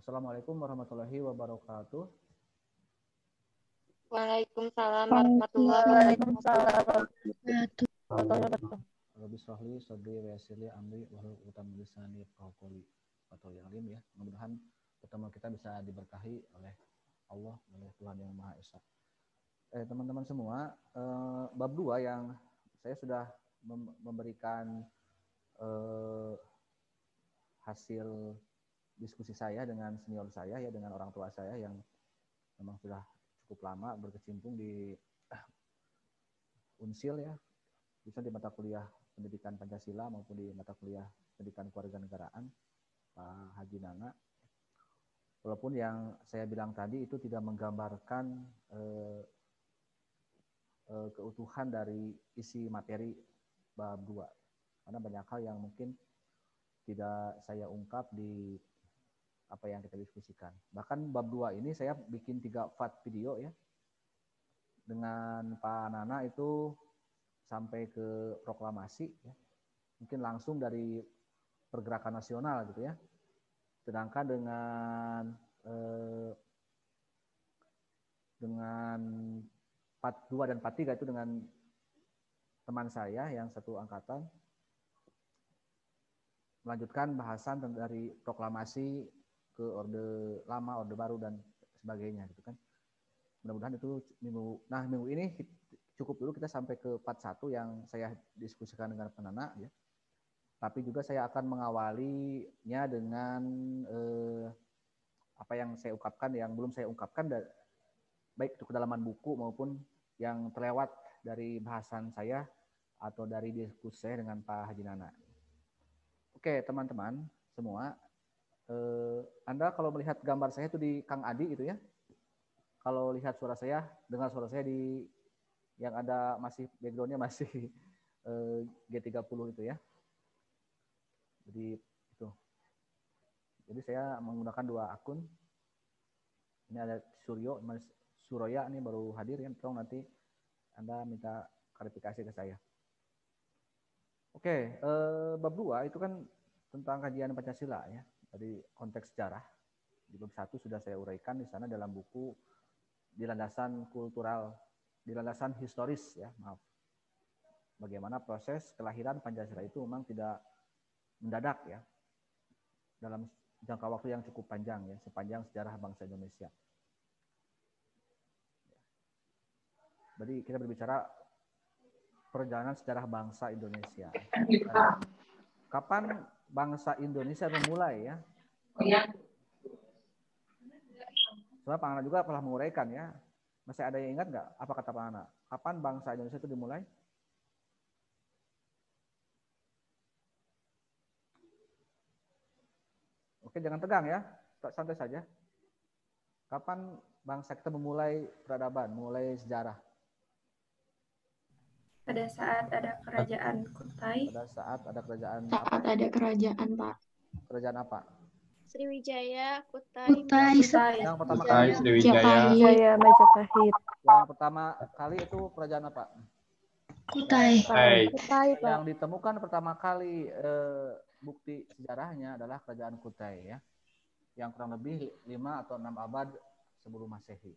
Assalamualaikum warahmatullahi wabarakatuh. Waalaikumsalam warahmatullahi wabarakatuh. Rabbi shrahli sadri wa yassir li amri wahlul 'uqdatam min lisani yafqahu qawli. Atau yang lain ya. Mudah-mudahan pertemuan kita bisa diberkahi oleh Allah, oleh Tuhan yang Maha Esa. Teman-teman semua, bab 2 yang saya sudah memberikan hasil diskusi saya dengan senior saya ya, dengan orang tua saya yang memang sudah cukup lama berkecimpung di Unsil ya, bisa di mata kuliah pendidikan Pancasila maupun di mata kuliah pendidikan kewarganegaraan, Pak Haji Nana. Walaupun yang saya bilang tadi itu tidak menggambarkan keutuhan dari isi materi bab 2. Karena banyak hal yang mungkin tidak saya ungkap di apa yang kita diskusikan. Bahkan bab 2 ini saya bikin 3 part video ya. Dengan Pak Nana itu sampai ke proklamasi ya. Mungkin langsung dari pergerakan nasional gitu ya. Sedangkan dengan part 2 dan part 3 itu dengan teman saya yang satu angkatan melanjutkan bahasan dari proklamasi ke Orde Lama, Orde Baru dan sebagainya gitu kan. Mudah-mudahan itu minggu ini cukup dulu kita sampai ke part 1 yang saya diskusikan dengan Penana ya. Tapi juga saya akan mengawalinya dengan apa yang saya ungkapkan yang belum saya ungkapkan baik itu kedalaman buku maupun yang terlewat dari bahasan saya atau dari diskusi saya dengan Pak Haji Nana. Oke, teman-teman semua, Anda kalau melihat gambar saya itu di Kang Adi itu ya. Kalau lihat suara saya, dengar suara saya di yang ada masih backgroundnya masih G30 itu ya. Jadi itu. Jadi saya menggunakan 2 akun. Ini ada Suroya ini baru hadir ya. Tolong nanti Anda minta klarifikasi ke saya. Oke, bab 2 itu kan tentang kajian Pancasila ya. Dari konteks sejarah. Di bab 1 sudah saya uraikan di sana dalam buku di landasan kultural, di landasan historis ya, maaf. Bagaimana proses kelahiran Pancasila itu memang tidak mendadak ya. Dalam jangka waktu yang cukup panjang ya, sepanjang sejarah bangsa Indonesia. Jadi kita berbicara perjalanan sejarah bangsa Indonesia. Kapan bangsa Indonesia memulai ya? Soalnya Pak Ana juga telah menguraikan ya. Masih ada yang ingat nggak apa kata Pak Ana? Kapan bangsa Indonesia itu dimulai? Oke, jangan tegang ya. Santai saja. Kapan bangsa kita memulai peradaban, mulai sejarah? Pada saat ada kerajaan Kutai. Pada saat ada kerajaan Saat ada kerajaan, Pak. Kerajaan apa? Sriwijaya, Kutai. Yang pertama kali Sriwijaya, Majapahit. Yang pertama kali itu kerajaan apa? Kutai. Kutai, Pak. Yang ditemukan pertama kali bukti sejarahnya adalah kerajaan Kutai ya. Yang kurang lebih 5 atau 6 abad sebelum Masehi.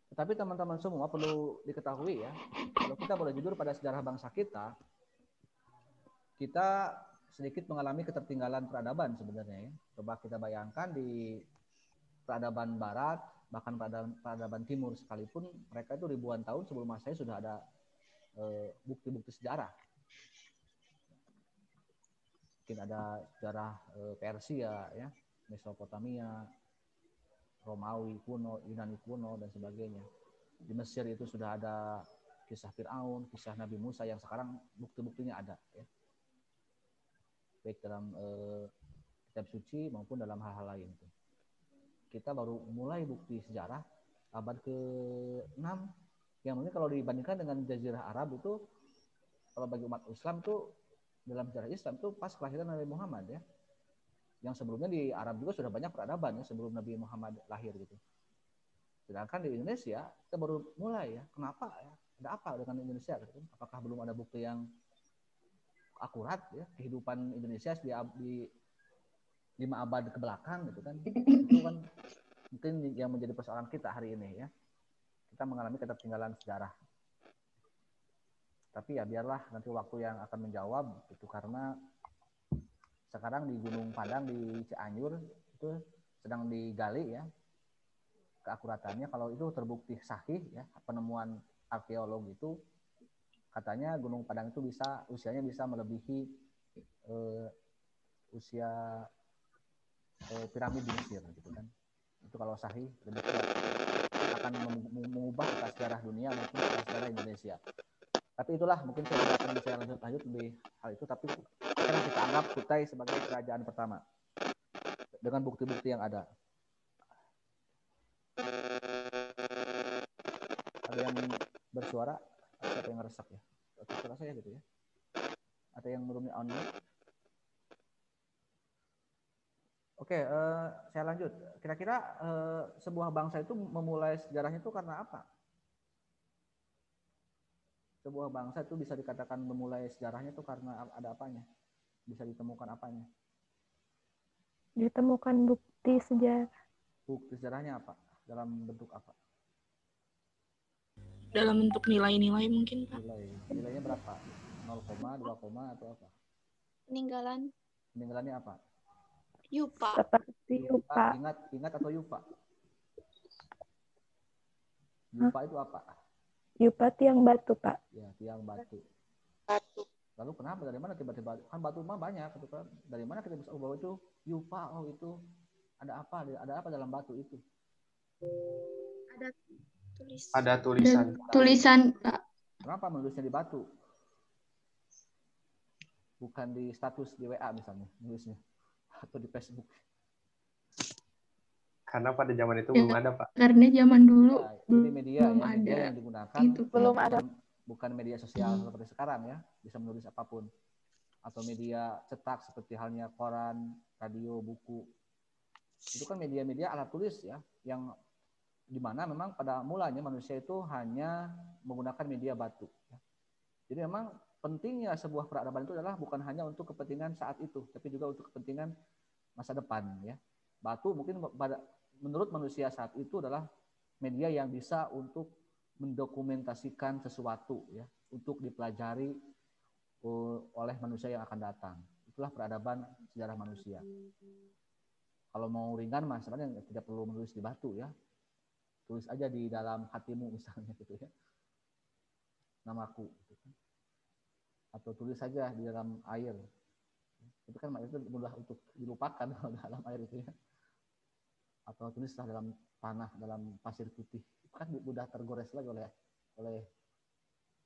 Tetapi teman-teman semua perlu diketahui ya, kalau kita boleh jujur pada sejarah bangsa kita sedikit mengalami ketertinggalan peradaban sebenarnya ya. Coba kita bayangkan di peradaban barat, bahkan peradaban timur sekalipun, mereka itu ribuan tahun sebelum Masehi sudah ada bukti-bukti sejarah. Mungkin ada sejarah Persia ya, Mesopotamia, Romawi kuno, Yunani kuno, dan sebagainya. Di Mesir itu sudah ada kisah Fir'aun, kisah Nabi Musa yang sekarang bukti-buktinya ada. Ya. Baik dalam kitab suci maupun dalam hal-hal lain. Kita baru mulai bukti sejarah abad ke-6, yang mungkin kalau dibandingkan dengan Jazirah Arab itu, kalau bagi umat Islam itu, dalam sejarah Islam itu pas kelahiran Nabi Muhammad ya. Yang sebelumnya di Arab juga sudah banyak peradaban ya sebelum Nabi Muhammad lahir gitu. Sedangkan di Indonesia kita baru mulai ya. Kenapa ya? Ada apa dengan Indonesia? Gitu? Apakah belum ada bukti yang akurat ya kehidupan Indonesia 5 abad ke belakang gitu kan, itu kan mungkin yang menjadi persoalan kita hari ini ya. Kita mengalami ketertinggalan sejarah. Tapi ya biarlah nanti waktu yang akan menjawab itu, karena sekarang di Gunung Padang di Cianjur itu sedang digali ya keakuratannya. Kalau itu terbukti sahih ya penemuan arkeolog itu, katanya Gunung Padang itu usianya bisa melebihi usia piramid di Mesir gitu kan. Itu kalau sahih lebih kuat akan mengubah peta sejarah dunia maupun peta sejarah Indonesia. Tapi itulah, mungkin saya tidak akan bisa lanjut lebih hal itu, tapi sekarang kita anggap Kutai sebagai kerajaan pertama dengan bukti-bukti yang ada. Ada yang bersuara, siapa yang ngeresap ya? Suara saya gitu ya. Ada yang merumi on. Oke, saya lanjut. Kira-kira sebuah bangsa itu memulai sejarahnya itu karena apa? Sebuah bangsa itu bisa dikatakan memulai sejarahnya itu karena ada apanya? Bisa ditemukan apanya? Ditemukan bukti sejarah. Bukti sejarahnya apa? Dalam bentuk apa? Dalam bentuk nilai-nilai mungkin, Pak. Nilainya berapa? 0, 2, atau apa? Peninggalan. Peninggalannya apa? Yupa. Seperti Yupa. Ingat atau Yupa? Yupa itu apa? Yupa tiang batu, Pak. Ya, tiang batu. Lalu kenapa? Dari mana tiba-tiba? Kan batu mah banyak, gitu kan? Dari mana kita bisa bahwa itu Yupa? Oh itu ada apa? Ada apa dalam batu itu? Ada tulisan, Pak. Kenapa menulisnya di batu? Bukan di status di WA misalnya, nulisnya atau di Facebook. Karena pada zaman itu belum ada, Pak. Karena zaman dulu Ya, ini media yang digunakan itu, belum ada. Bukan media sosial seperti sekarang ya, bisa menulis apapun. Atau media cetak seperti halnya koran, radio, buku. Itu kan media-media alat tulis ya, yang dimana memang pada mulanya manusia itu hanya menggunakan media batu. Jadi memang pentingnya sebuah peradaban itu adalah bukan hanya untuk kepentingan saat itu, tapi juga untuk kepentingan masa depan ya. Batu mungkin menurut manusia saat itu adalah media yang bisa untuk mendokumentasikan sesuatu ya, untuk dipelajari oleh manusia yang akan datang. Itulah peradaban sejarah manusia. Kalau mau ringan mas, sebenarnya tidak perlu menulis di batu ya. Tulis aja di dalam hatimu misalnya gitu ya. Namaku gitu kan. Atau tulis saja di dalam air. Itu kan itu mudah untuk dilupakan dalam air itu ya. Atau tulislah dalam tanah, dalam pasir putih. Itu kan mudah tergores lagi oleh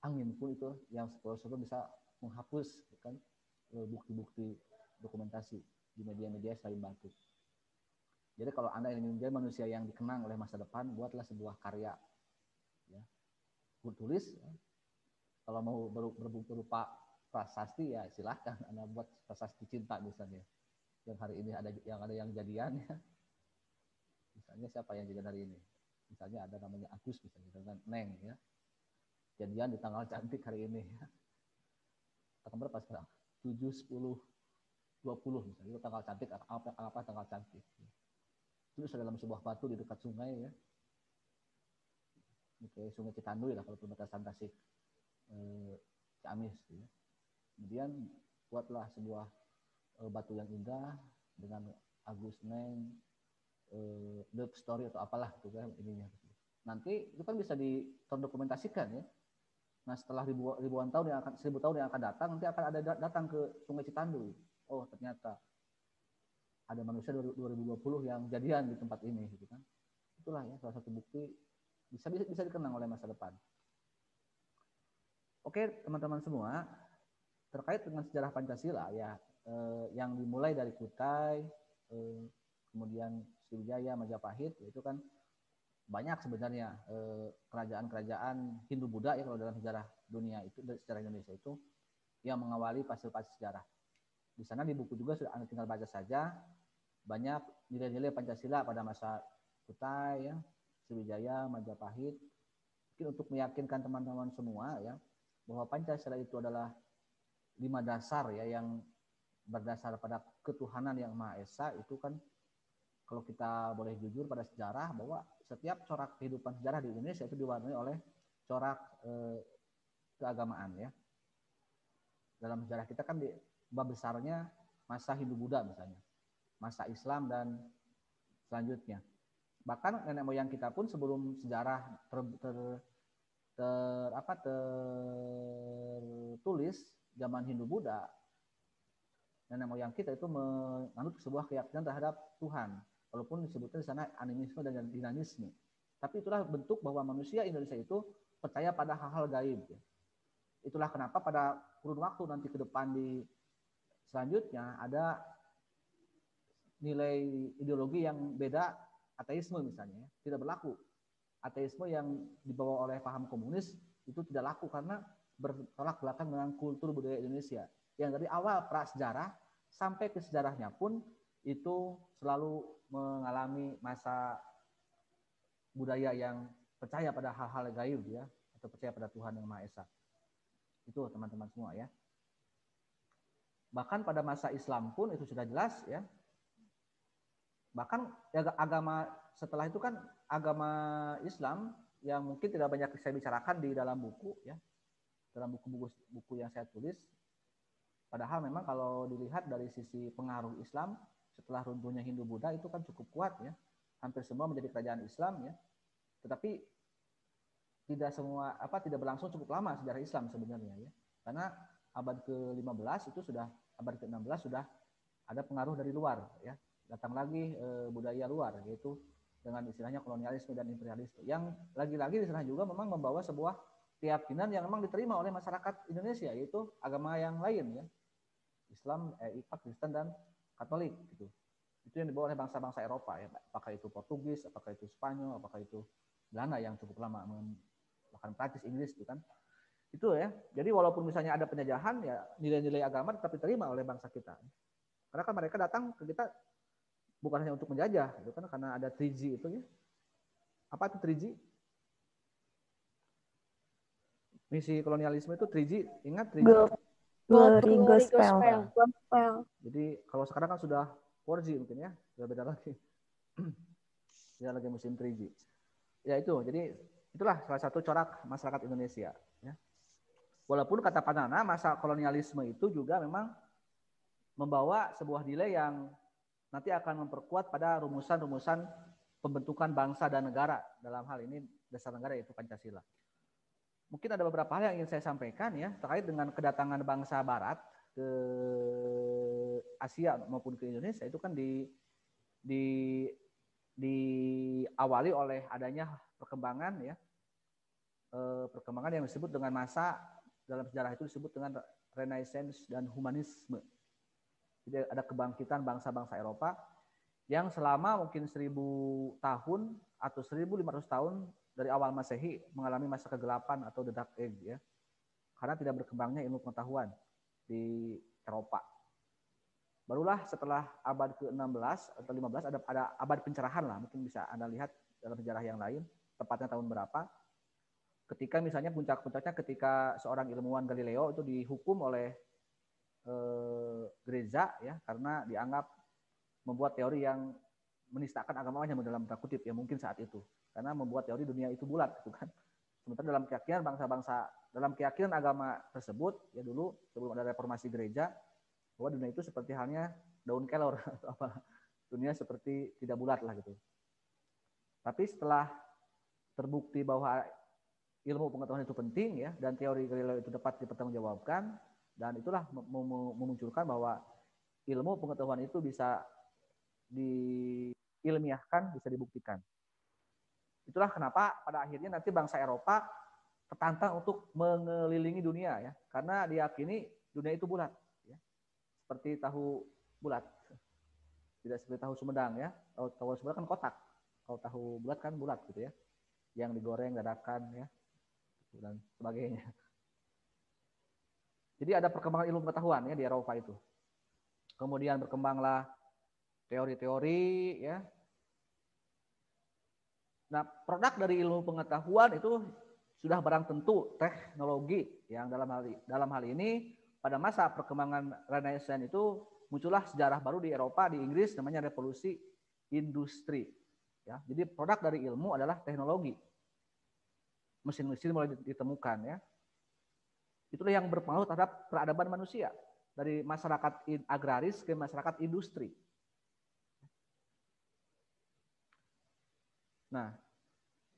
angin pun itu yang sebetulnya bisa menghapus kan bukti-bukti dokumentasi di media-media selain batu. Jadi kalau Anda ingin menjadi manusia yang dikenang oleh masa depan, buatlah sebuah karya. Ya. Tulis. Ya. Kalau mau berupa prasasti ya silahkan Anda buat prasasti cinta misalnya. Yang hari ini ada yang jadian ya. Misalnya siapa yang jadian hari ini? Misalnya ada namanya Agus misalnya dengan Neng ya. Jadian di tanggal cantik hari ini ya. Tanggal berapa sekarang? 7, 10, 20 misalnya. Itu tanggal cantik apa tanggal cantik. Ya. Terus dalam sebuah batu di dekat sungai ya. Kayak Sungai Citanduy lah kalau perbatasan Tasik Ciamis ya. Kemudian buatlah sebuah batu yang indah dengan Agus Neng love story atau apalah gitu kan ininya. Nanti itu kan bisa terdokumentasikan ya. Nah setelah ribuan tahun yang akan 1000 tahun yang akan datang, nanti akan ada datang ke Sungai Citanduy. Oh ternyata ada manusia 2020 yang jadian di tempat ini gitu kan. Itulah ya salah satu bukti bisa dikenang oleh masa depan. Oke teman-teman semua, terkait dengan sejarah Pancasila ya yang dimulai dari Kutai, kemudian Sriwijaya, Majapahit, itu kan banyak sebenarnya kerajaan-kerajaan Hindu-Buddha ya kalau dalam sejarah dunia itu, sejarah Indonesia itu yang mengawali pasir-pasir sejarah. Di sana di buku juga sudah Anda tinggal baca saja, banyak nilai-nilai Pancasila pada masa Kutai, ya, Sriwijaya, Majapahit. Mungkin untuk meyakinkan teman-teman semua ya bahwa Pancasila itu adalah 5 dasar ya yang berdasar pada ketuhanan yang Maha Esa itu kan, kalau kita boleh jujur pada sejarah, bahwa setiap corak kehidupan sejarah di Indonesia itu diwarnai oleh corak keagamaan ya. Dalam sejarah kita kan di bab besarnya masa Hindu-Buddha misalnya, masa Islam dan selanjutnya. Bahkan nenek moyang kita pun sebelum sejarah tertulis zaman Hindu-Buddha, nenek moyang kita itu menganut sebuah keyakinan terhadap Tuhan, walaupun disebutkan di sana animisme dan dinanisme. Tapi itulah bentuk bahwa manusia Indonesia itu percaya pada hal-hal gaib. Itulah kenapa pada kurun waktu nanti ke depan di selanjutnya ada nilai ideologi yang beda, ateisme misalnya, tidak berlaku. Ateisme yang dibawa oleh paham komunis itu tidak laku karena bertolak belakang dengan kultur budaya Indonesia. Yang dari awal prasejarah sampai ke sejarahnya pun itu selalu mengalami masa budaya yang percaya pada hal-hal gaib ya, atau percaya pada Tuhan yang Maha Esa. Itu teman-teman semua ya. Bahkan pada masa Islam pun itu sudah jelas ya. Bahkan agama setelah itu kan agama Islam yang mungkin tidak banyak saya bicarakan di dalam buku ya, dalam buku yang saya tulis. Padahal memang kalau dilihat dari sisi pengaruh Islam setelah runtuhnya Hindu-Buddha itu kan cukup kuat ya, hampir semua menjadi kerajaan Islam ya. Tetapi tidak berlangsung cukup lama sejarah Islam sebenarnya ya, karena abad ke-15 itu sudah, abad ke-16 sudah ada pengaruh dari luar ya. Datang lagi budaya luar, yaitu dengan istilahnya kolonialisme dan imperialisme, yang lagi-lagi di sana juga memang membawa sebuah keyakinan yang memang diterima oleh masyarakat Indonesia, yaitu agama yang lain ya, Islam, Kristen dan Katolik gitu. Itu yang dibawa oleh bangsa-bangsa Eropa ya, apakah itu Portugis, apakah itu Spanyol, apakah itu Belanda yang cukup lama, bahkan Prancis, Inggris itu kan. Itu ya. Jadi walaupun misalnya ada penjajahan ya, nilai-nilai agama tetap diterima oleh bangsa kita. Karena kan mereka datang ke kita bukan hanya untuk menjajah, gitu kan, karena ada 3G itu ya. Apa itu 3G? Misi kolonialisme itu 3G, ingat 3G? Glory Gospel. Jadi kalau sekarang kan sudah 4G mungkin ya, sudah beda lagi. Tidak lagi musim 3G. Ya itu, jadi itulah salah satu corak masyarakat Indonesia. Ya. Walaupun kata Pak Nana, masa kolonialisme itu juga memang membawa sebuah nilai yang nanti akan memperkuat pada rumusan-rumusan pembentukan bangsa dan negara. Dalam hal ini dasar negara yaitu Pancasila. Mungkin ada beberapa hal yang ingin saya sampaikan ya terkait dengan kedatangan bangsa Barat ke Asia maupun ke Indonesia. Itu kan diawali oleh adanya perkembangan ya, perkembangan yang disebut dengan masa dalam sejarah itu disebut dengan Renaissance dan humanisme. Jadi ada kebangkitan bangsa-bangsa Eropa yang selama mungkin 1000 tahun atau 1500 tahun dari awal Masehi mengalami masa kegelapan atau the Dark Age ya. Karena tidak berkembangnya ilmu pengetahuan di Eropa. Barulah setelah abad ke-16 atau 15 ada abad pencerahan lah, mungkin bisa Anda lihat dalam sejarah yang lain, tepatnya tahun berapa. Ketika misalnya puncak-puncaknya ketika seorang ilmuwan Galileo itu dihukum oleh gereja ya karena dianggap membuat teori yang menistakan agamanya dalam tanda kutip ya, mungkin saat itu karena membuat teori dunia itu bulat gitu kan. Sementara dalam keyakinan bangsa-bangsa, dalam keyakinan agama tersebut ya dulu sebelum ada reformasi gereja, bahwa dunia itu seperti halnya daun kelor atau apa, dunia seperti tidak bulat lah gitu. Tapi setelah terbukti bahwa ilmu pengetahuan itu penting ya dan teori Galileo itu dapat dipertanggungjawabkan, dan itulah memunculkan bahwa ilmu pengetahuan itu bisa diilmiahkan, bisa dibuktikan. Itulah kenapa pada akhirnya nanti bangsa Eropa tertantang untuk mengelilingi dunia ya, karena diyakini dunia itu bulat ya. Seperti tahu bulat. Tidak seperti tahu Sumedang ya. Tahu Sumedang kan kotak. Kalau tahu bulat kan bulat gitu ya. Yang digoreng dadakan ya. Dan sebagainya. Jadi ada perkembangan ilmu pengetahuan ya di Eropa itu. Kemudian berkembanglah teori-teori ya. Nah, produk dari ilmu pengetahuan itu sudah barang tentu teknologi yang dalam hal ini pada masa perkembangan Renaissance itu muncullah sejarah baru di Eropa, di Inggris, namanya revolusi industri. Ya, jadi produk dari ilmu adalah teknologi. Mesin-mesin mulai ditemukan, ya. Itulah yang berpengaruh terhadap peradaban manusia dari masyarakat agraris ke masyarakat industri. Nah,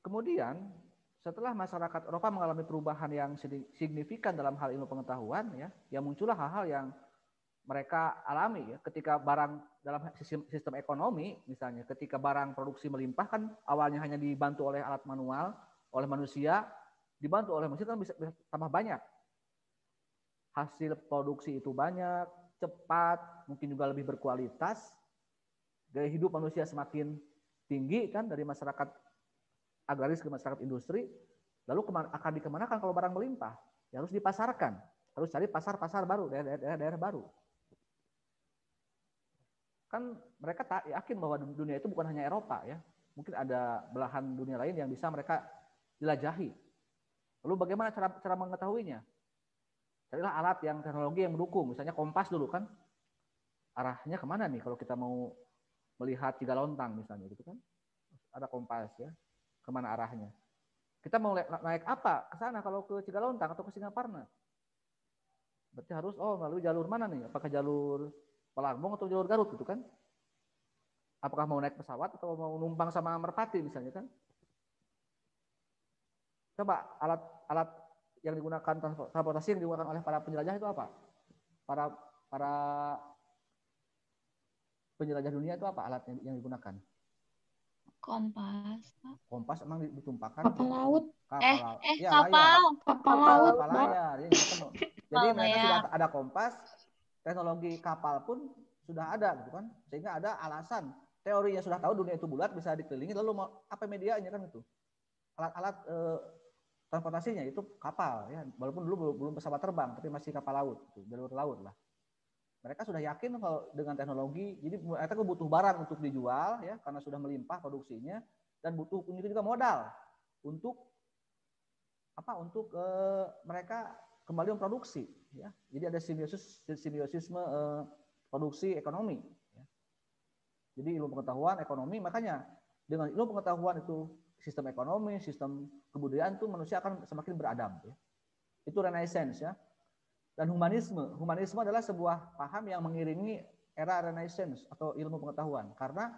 kemudian setelah masyarakat Eropa mengalami perubahan yang signifikan dalam hal ilmu pengetahuan, ya, yang muncullah hal-hal yang mereka alami, ya, ketika barang dalam sistem ekonomi, misalnya ketika barang produksi melimpah kan awalnya hanya dibantu oleh alat manual, oleh manusia, dibantu oleh mesin kan bisa tambah banyak. Hasil produksi itu banyak, cepat, mungkin juga lebih berkualitas, gaya hidup manusia semakin tinggi kan dari masyarakat agraris ke masyarakat industri, lalu akan dikemanakan kalau barang melimpah? Ya harus dipasarkan, harus cari pasar-pasar baru, daerah-daerah baru. Kan mereka tak yakin bahwa dunia itu bukan hanya Eropa, ya. Mungkin ada belahan dunia lain yang bisa mereka jelajahi. Lalu bagaimana cara mengetahuinya? Carilah alat yang teknologi yang mendukung, misalnya kompas dulu kan. Arahnya kemana nih kalau kita mau melihat Cigalontang misalnya gitu kan? Ada kompas, ya. Kemana arahnya? Kita mau naik apa ke sana kalau ke Cigalontang atau ke Singaparna? Berarti harus melalui jalur mana nih? Apakah jalur Pelambung atau jalur Garut gitu kan? Apakah mau naik pesawat atau mau numpang sama Merpati misalnya kan? Coba alat yang digunakan transportasi yang digunakan oleh para penjelajah itu apa? Para penjelajah dunia itu apa alatnya yang digunakan? Kompas. Kompas emang ditumpahkan Kapal laut. kapal laut. Ya, Kapal. Kapal laut. Kapal layar. Jadi mereka sudah ada kompas, teknologi kapal pun sudah ada gitu kan, sehingga ada alasan teorinya sudah tahu dunia itu bulat bisa dikelilingi, lalu mau apa medianya kan itu alat-alat transportasinya itu kapal, ya, walaupun dulu belum pesawat terbang tapi masih kapal laut, gitu, jalur laut lah. Mereka sudah yakin kalau dengan teknologi, jadi mereka butuh barang untuk dijual, ya, karena sudah melimpah produksinya, dan butuh juga modal untuk mereka kembali memproduksi, ya. Jadi ada simbiosisme produksi ekonomi, ya. Jadi ilmu pengetahuan ekonomi, makanya dengan ilmu pengetahuan itu sistem ekonomi, sistem kebudayaan itu manusia akan semakin beradab, ya. Itu Renaissance, ya. Dan humanisme adalah sebuah paham yang mengiringi era Renaissance atau ilmu pengetahuan, karena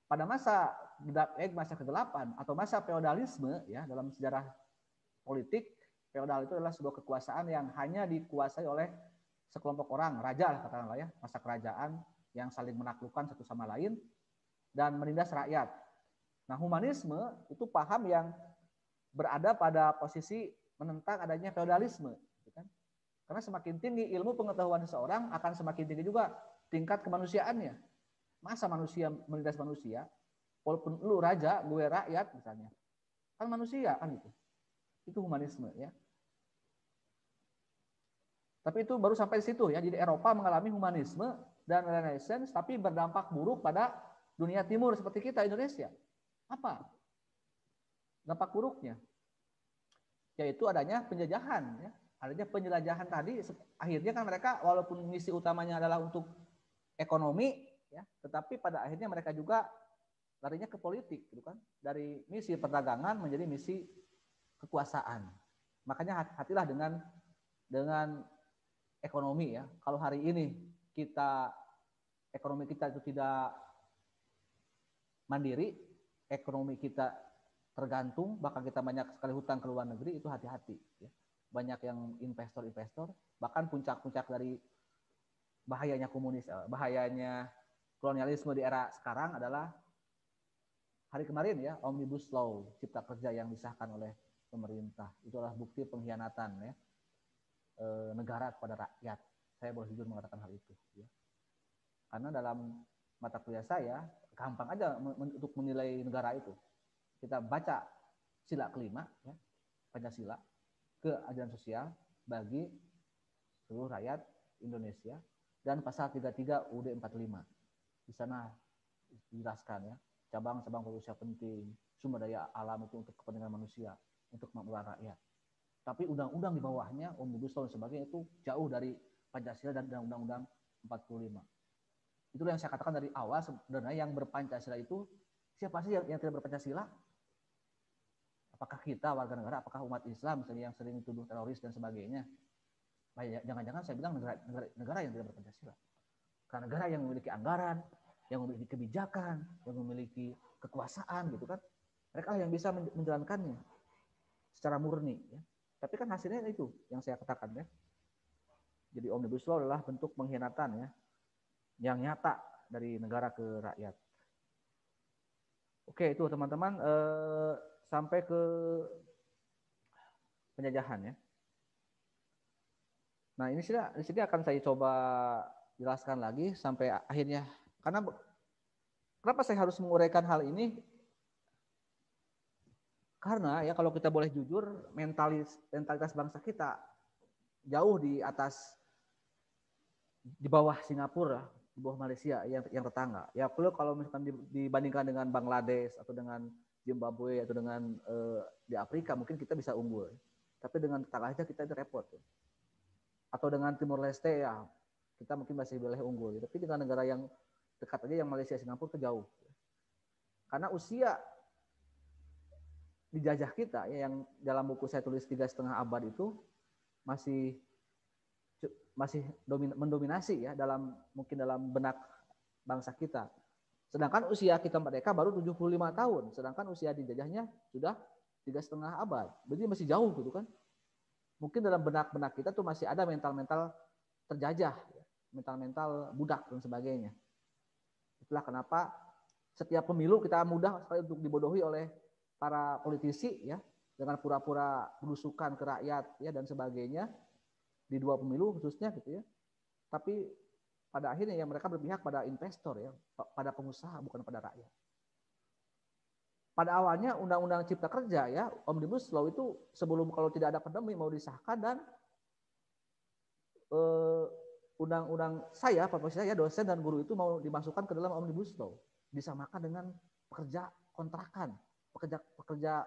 pada masa ke-8 atau masa feodalisme, ya, dalam sejarah politik, feodal itu adalah sebuah kekuasaan yang hanya dikuasai oleh sekelompok orang, raja lah katakanlah, ya, masa kerajaan yang saling menaklukkan satu sama lain dan menindas rakyat. Nah, humanisme itu paham yang berada pada posisi menentang adanya feodalisme, gitu kan? Karena semakin tinggi ilmu pengetahuan seseorang, akan semakin tinggi juga tingkat kemanusiaannya. Masa manusia menindas manusia, walaupun lu raja, gue rakyat misalnya, kan manusia kan gitu. Itu humanisme, ya. Tapi itu baru sampai di situ, ya. Jadi Eropa mengalami humanisme dan Renaissance, tapi berdampak buruk pada dunia timur seperti kita Indonesia. Apa dampak buruknya? Yaitu adanya penjajahan, ya. Adanya penjelajahan tadi, akhirnya kan mereka walaupun misi utamanya adalah untuk ekonomi, ya, tetapi pada akhirnya mereka juga larinya ke politik, gitu kan? Dari misi perdagangan menjadi misi kekuasaan. Makanya hati-hatilah dengan ekonomi, ya. Kalau hari ini ekonomi kita itu tidak mandiri, ekonomi kita tergantung, bahkan kita banyak sekali hutang ke luar negeri, itu hati-hati, ya. Banyak yang investor, bahkan puncak-puncak dari bahayanya bahayanya kolonialisme di era sekarang adalah hari kemarin, ya, Omnibus Law, Cipta Kerja yang disahkan oleh pemerintah. Itu adalah bukti pengkhianatan, ya, negara kepada rakyat. Saya boleh jujur mengatakan hal itu, ya. Karena dalam mata kuliah saya gampang aja untuk menilai negara itu. Kita baca sila kelima, ya, Pancasila, keadilan sosial bagi seluruh rakyat Indonesia, dan pasal 33 UUD 45. Di sana dijelaskan, ya, cabang-cabang berusaha penting, sumber daya alam itu untuk kepentingan manusia, untuk kemakmuran rakyat. Tapi undang-undang di bawahnya, Omnibus Law dan sebagainya, itu jauh dari Pancasila dan Undang-Undang 45. Itulah yang saya katakan dari awal, sebenarnya yang berpancasila itu siapa sih yang tidak berpancasila? Apakah kita warga negara, apakah umat Islam misalnya yang sering dituduh teroris dan sebagainya? Jangan-jangan saya bilang negara yang tidak berpancasila. Karena negara yang memiliki anggaran, yang memiliki kebijakan, yang memiliki kekuasaan gitu kan. Mereka yang bisa menjalankannya secara murni. Ya. Tapi kan hasilnya itu yang saya katakan ya. Jadi Omnibus Law adalah bentuk pengkhianatan ya, yang nyata dari negara ke rakyat. Oke, itu teman-teman sampai ke penjajahan ya. Nah, ini di sini akan saya coba jelaskan lagi sampai akhirnya. Karena kenapa saya harus menguraikan hal ini? Karena ya kalau kita boleh jujur, mentalitas bangsa kita jauh di atas, di bawah Singapura, di bawah Malaysia yang tetangga. Ya kalau misalkan dibandingkan dengan Bangladesh atau dengan Zimbabwe atau dengan di Afrika mungkin kita bisa unggul. Tapi dengan tetangga aja kita itu repot. Atau dengan Timor Leste ya kita mungkin masih boleh unggul. Tapi dengan negara yang dekat aja yang Malaysia Singapura kejauh. Karena usia dijajah kita ya, yang dalam buku saya tulis 3,5 abad itu masih mendominasi ya mungkin dalam benak bangsa kita. Sedangkan usia kita merdeka baru 75 tahun, sedangkan usia dijajahnya sudah 3,5 abad. Berarti masih jauh gitu kan. Mungkin dalam benak-benak kita tuh masih ada mental-mental terjajah, mental-mental budak dan sebagainya. Itulah kenapa setiap pemilu kita mudah sekali untuk dibodohi oleh para politisi ya, dengan pura-pura belusukan ke rakyat ya dan sebagainya di 2 pemilu khususnya gitu ya. Tapi pada akhirnya ya mereka berpihak pada investor ya, pada pengusaha bukan pada rakyat. Pada awalnya Undang-Undang Cipta Kerja ya, Omnibus Law itu sebelum kalau tidak ada pandemi mau disahkan dan undang-undang saya, profesi saya dosen dan guru itu mau dimasukkan ke dalam Omnibus Law, disamakan dengan pekerja kontrakan, pekerja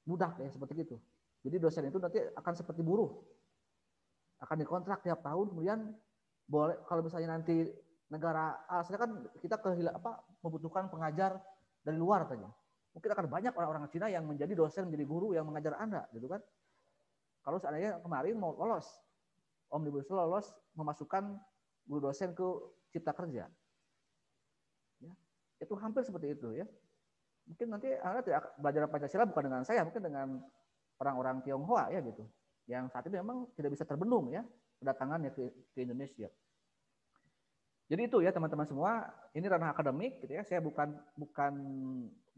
budak ya seperti itu. Jadi dosen itu nanti akan seperti buruh, akan dikontrak tiap tahun, kemudian boleh kalau misalnya nanti negara asalnya kan kita membutuhkan pengajar dari luar saja. Mungkin akan banyak orang-orang Cina yang menjadi dosen, menjadi guru yang mengajar Anda, gitu kan? Kalau seandainya kemarin mau lolos Omnibus Law lolos memasukkan guru dosen ke Cipta Kerja, ya, itu hampir seperti itu ya. Mungkin nanti Anda tidak belajar Pancasila bukan dengan saya, mungkin dengan orang-orang Tionghoa ya gitu, yang saat ini memang tidak bisa terbendung ya kedatangannya ke Indonesia. Jadi itu ya teman-teman semua, ini ranah akademik gitu ya. Saya bukan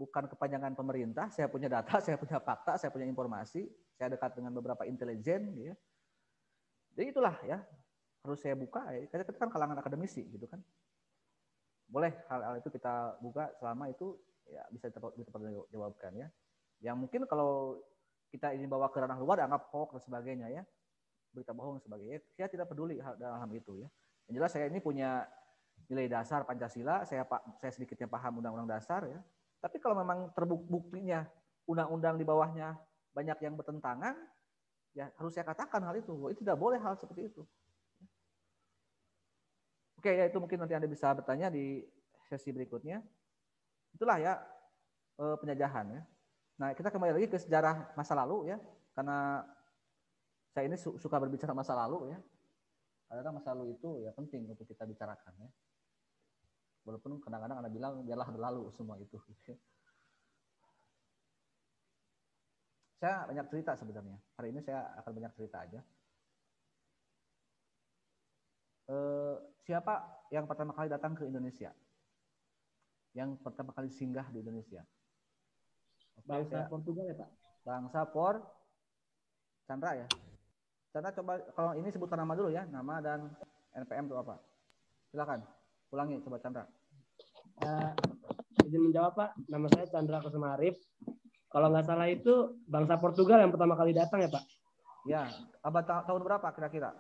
kepanjangan pemerintah, saya punya data, saya punya fakta, saya punya informasi, saya dekat dengan beberapa intelijen gitu ya. Jadi itulah ya, harus saya buka ya. Kita kan kalangan akademisi gitu kan. Boleh hal-hal itu kita buka selama itu ya bisa dipertanggungjawabkan ya. Yang mungkin kalau kita ingin bawa ke ranah luar dianggap hoax dan sebagainya ya, berita bohong dan sebagainya. Saya tidak peduli dalam itu ya. Yang jelas saya ini punya nilai dasar Pancasila, saya sedikitnya paham undang-undang dasar ya. Tapi kalau memang terbuktinya undang-undang di bawahnya banyak yang bertentangan, ya harus saya katakan hal itu. Itu tidak boleh hal seperti itu. Oke, ya itu mungkin nanti Anda bisa bertanya di sesi berikutnya. Itulah ya penjajahan ya. Nah, kita kembali lagi ke sejarah masa lalu ya, karena saya ini suka berbicara masa lalu ya. Karena masa lalu itu ya penting untuk kita bicarakan ya. Walaupun kadang-kadang Anda bilang biarlah berlalu semua itu. Saya banyak cerita sebenarnya. Hari ini saya akan banyak cerita aja. Siapa yang pertama kali datang ke Indonesia? Yang pertama kali singgah di Indonesia? Bangsa Portugal ya Pak? Bangsa Chandra ya. Chandra coba kalau ini sebutkan nama dulu ya, nama dan NPM itu apa? Silakan, ulangi coba Chandra. Izin menjawab Pak, nama saya Chandra Kusuma Arif. Kalau nggak salah itu bangsa Portugal yang pertama kali datang ya Pak? Ya, abad tahun berapa kira-kira?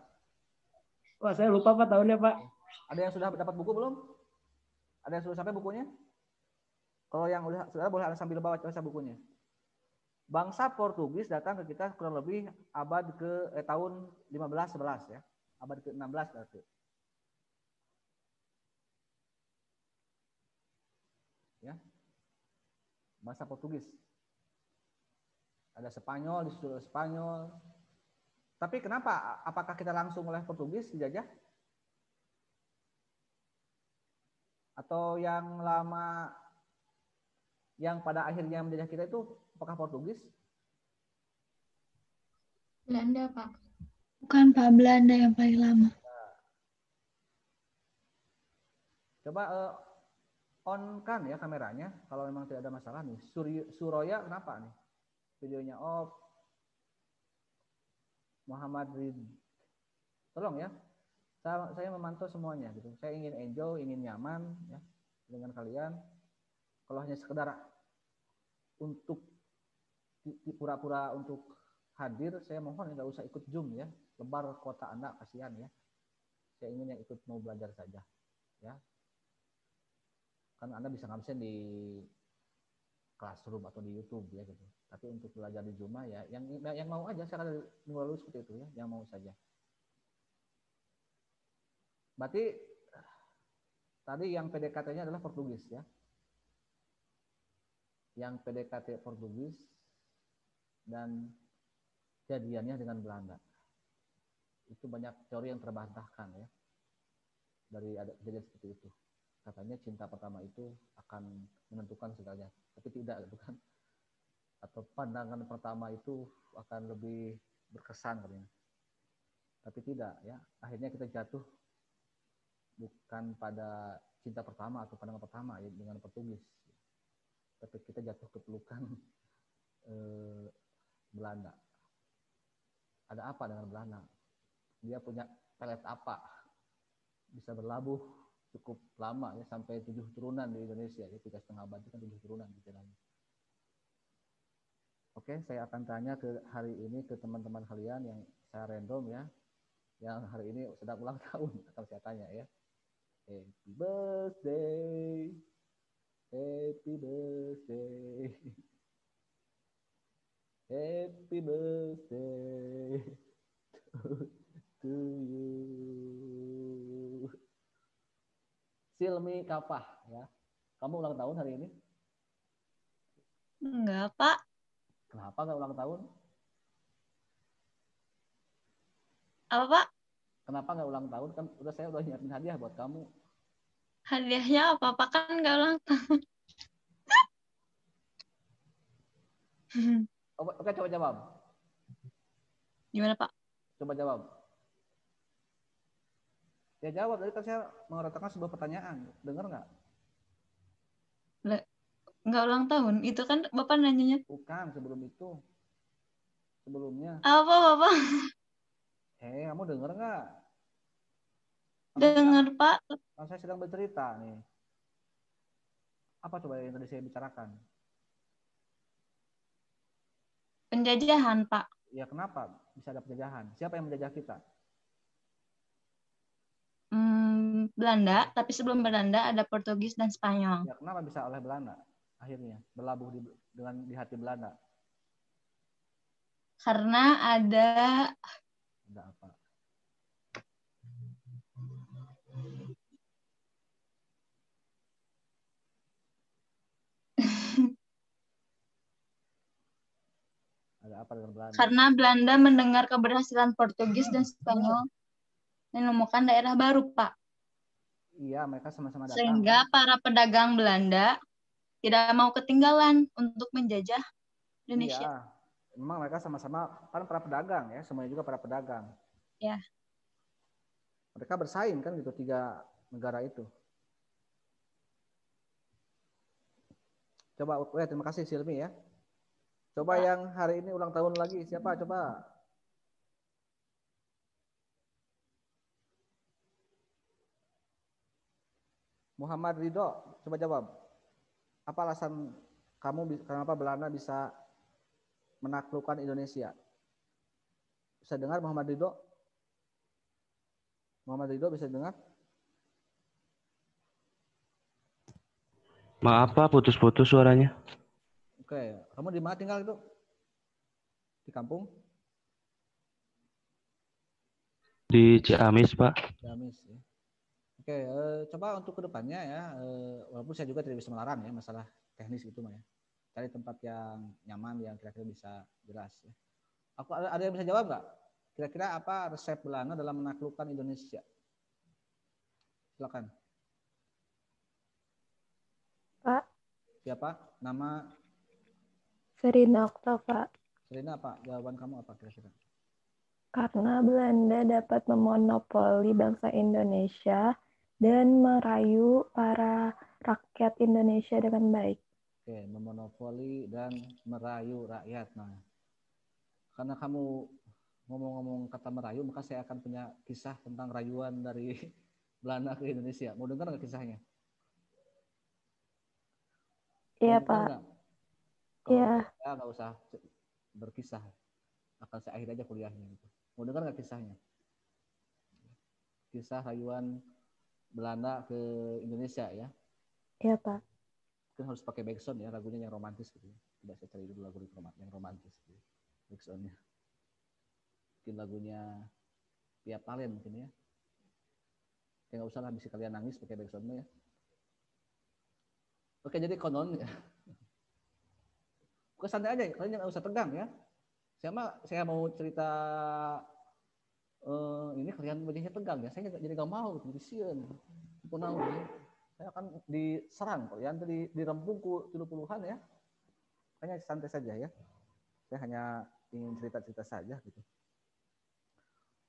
Wah saya lupa Pak tahunnya Pak. Ada yang sudah dapat buku belum? Ada yang sudah sampai bukunya? Kalau yang sudah boleh Anda sambil baca bukunya. Bangsa Portugis datang ke kita kurang lebih abad tahun 15-11 ya. Abad ke-16 berarti. ya. Bahasa Portugis. Ada Spanyol, disusul Spanyol. Tapi kenapa? Apakah kita langsung oleh Portugis dijajah? Atau yang lama, yang pada akhirnya menjajah kita itu apakah Portugis? Belanda, Pak. Bukan Pak, Belanda yang paling lama. Coba on kan ya kameranya, kalau memang tidak ada masalah nih. Suroya kenapa nih videonya off? Muhammad Rid, tolong ya. Saya memantau semuanya gitu. Saya ingin enjoy, ingin nyaman ya dengan kalian. Kalau hanya sekedar untuk pura-pura untuk hadir, saya mohon nggak usah ikut Zoom ya. Lebar kuota Anda, kasihan ya. Saya ingin yang ikut mau belajar saja ya. Kan Anda bisa ngabsen di Classroom atau di YouTube ya gitu. Tapi untuk belajar di Zoom ya, yang mau aja, saya akan melalui seperti itu ya, yang mau saja. Berarti tadi yang PDKT-nya adalah Portugis ya. Yang PDKT Portugis dan jadiannya dengan Belanda. Itu banyak teori yang terbantahkan ya. Dari ada kejadian seperti itu. Katanya cinta pertama itu akan menentukan segalanya, tapi tidak gitu kan. Atau pandangan pertama itu akan lebih berkesan katanya. Tapi tidak ya. Akhirnya kita jatuh bukan pada cinta pertama atau pandangan pertama ya dengan Portugis. Tapi kita jatuh ke pelukan Belanda. Ada apa dengan Belanda? Dia punya pelet apa? Bisa berlabuh cukup lama ya, sampai 7 turunan di Indonesia ya, 3,5 abad itu kan 7 turunan di jalannya. Oke, saya akan tanya ke hari ini ke teman-teman kalian yang saya random ya, yang hari ini sedang ulang tahun, akan saya tanya ya. Happy birthday, happy birthday, happy birthday to you. Silmi Kapah ya. Kamu ulang tahun hari ini? Enggak, Pak. Kenapa nggak ulang tahun? Apa, Pak? Kenapa nggak ulang tahun? Kan saya udah nyiapin hadiah buat kamu. Hadiahnya apa? Pak kan nggak ulang tahun. Oke, coba jawab. Gimana, Pak? Coba jawab. Ya jawab, tadi kan saya mengatakan sebuah pertanyaan. Dengar nggak? Nggak ulang tahun. Itu kan Bapak nanyanya. Bukan, sebelum itu. Sebelumnya. Apa, Bapak? Kamu dengar nggak? Dengar, Pak. Saya sedang bercerita nih. Apa coba yang tadi saya bicarakan? Penjajahan, Pak. Ya kenapa bisa ada penjajahan? Siapa yang menjajah kita? Belanda, tapi sebelum Belanda ada Portugis dan Spanyol. Ya kenapa bisa oleh Belanda? Akhirnya berlabuh di hati Belanda. Karena ada apa? Ada apa dengan Belanda? Karena Belanda mendengar keberhasilan Portugis dan Spanyol menemukan daerah baru, Pak. Iya, mereka sama-sama datang. Sehingga para pedagang Belanda tidak mau ketinggalan untuk menjajah Indonesia. Iya, memang mereka sama-sama kan para pedagang ya, semuanya juga para pedagang. Ya. Mereka bersaing kan gitu 3 negara itu. Coba, terima kasih Silmi ya. Coba yang hari ini ulang tahun lagi siapa? Coba. Muhammad Ridho, coba jawab. Apa alasan kamu kenapa Belanda bisa menaklukkan Indonesia? Bisa dengar Muhammad Ridho? Muhammad Ridho bisa dengar? Maaf Pak, putus-putus suaranya. Oke, kamu di mana tinggal itu? Di kampung? Di Ciamis Pak. Ciamis ya. Oke, coba untuk kedepannya ya, walaupun saya juga tidak bisa melarang ya masalah teknis gitu mah ya. Cari tempat yang nyaman, yang kira-kira bisa jelas ya. Ada yang bisa jawab nggak? Kira-kira apa resep Belanda dalam menaklukkan Indonesia? Silakan. Pak. Siapa? Nama? Serina Okta, Pak. Serina apa? Jawaban kamu apa kira-kira? Karena Belanda dapat memonopoli bangsa Indonesia dan merayu para rakyat Indonesia dengan baik. Oke, memonopoli dan merayu rakyat. Nah, karena kamu ngomong-ngomong kata merayu, maka saya akan punya kisah tentang rayuan dari Belanda ke Indonesia. Mau dengar nggak kisahnya? Iya, Pak. Iya. Ya, nggak usah berkisah. Akan saya akhir aja kuliahnya. Gitu. Mau dengar nggak kisahnya? Kisah rayuan Belanda ke Indonesia ya? Iya, Pak. Kan harus pakai backsound ya, lagunya yang romantis gitu. Tidak, saya cari dulu lagu yang romantis gitu. Backsoundnya. Mungkin lagunya Via Valen mungkin ya. Ya nggak usah lah, bisa kalian nangis pakai backsoundnya ya. Oke, jadi konon ya. Bukan santai aja, kalian jangan usah tegang ya. Saya mau cerita ini kalian wajahnya tegang ya. Saya jadi nggak mau, jadi sian. Punau ya. Saya akan diserang kalian dirempung ku 70-an ya. Hanya santai saja ya. Saya hanya ingin cerita-cerita saja gitu.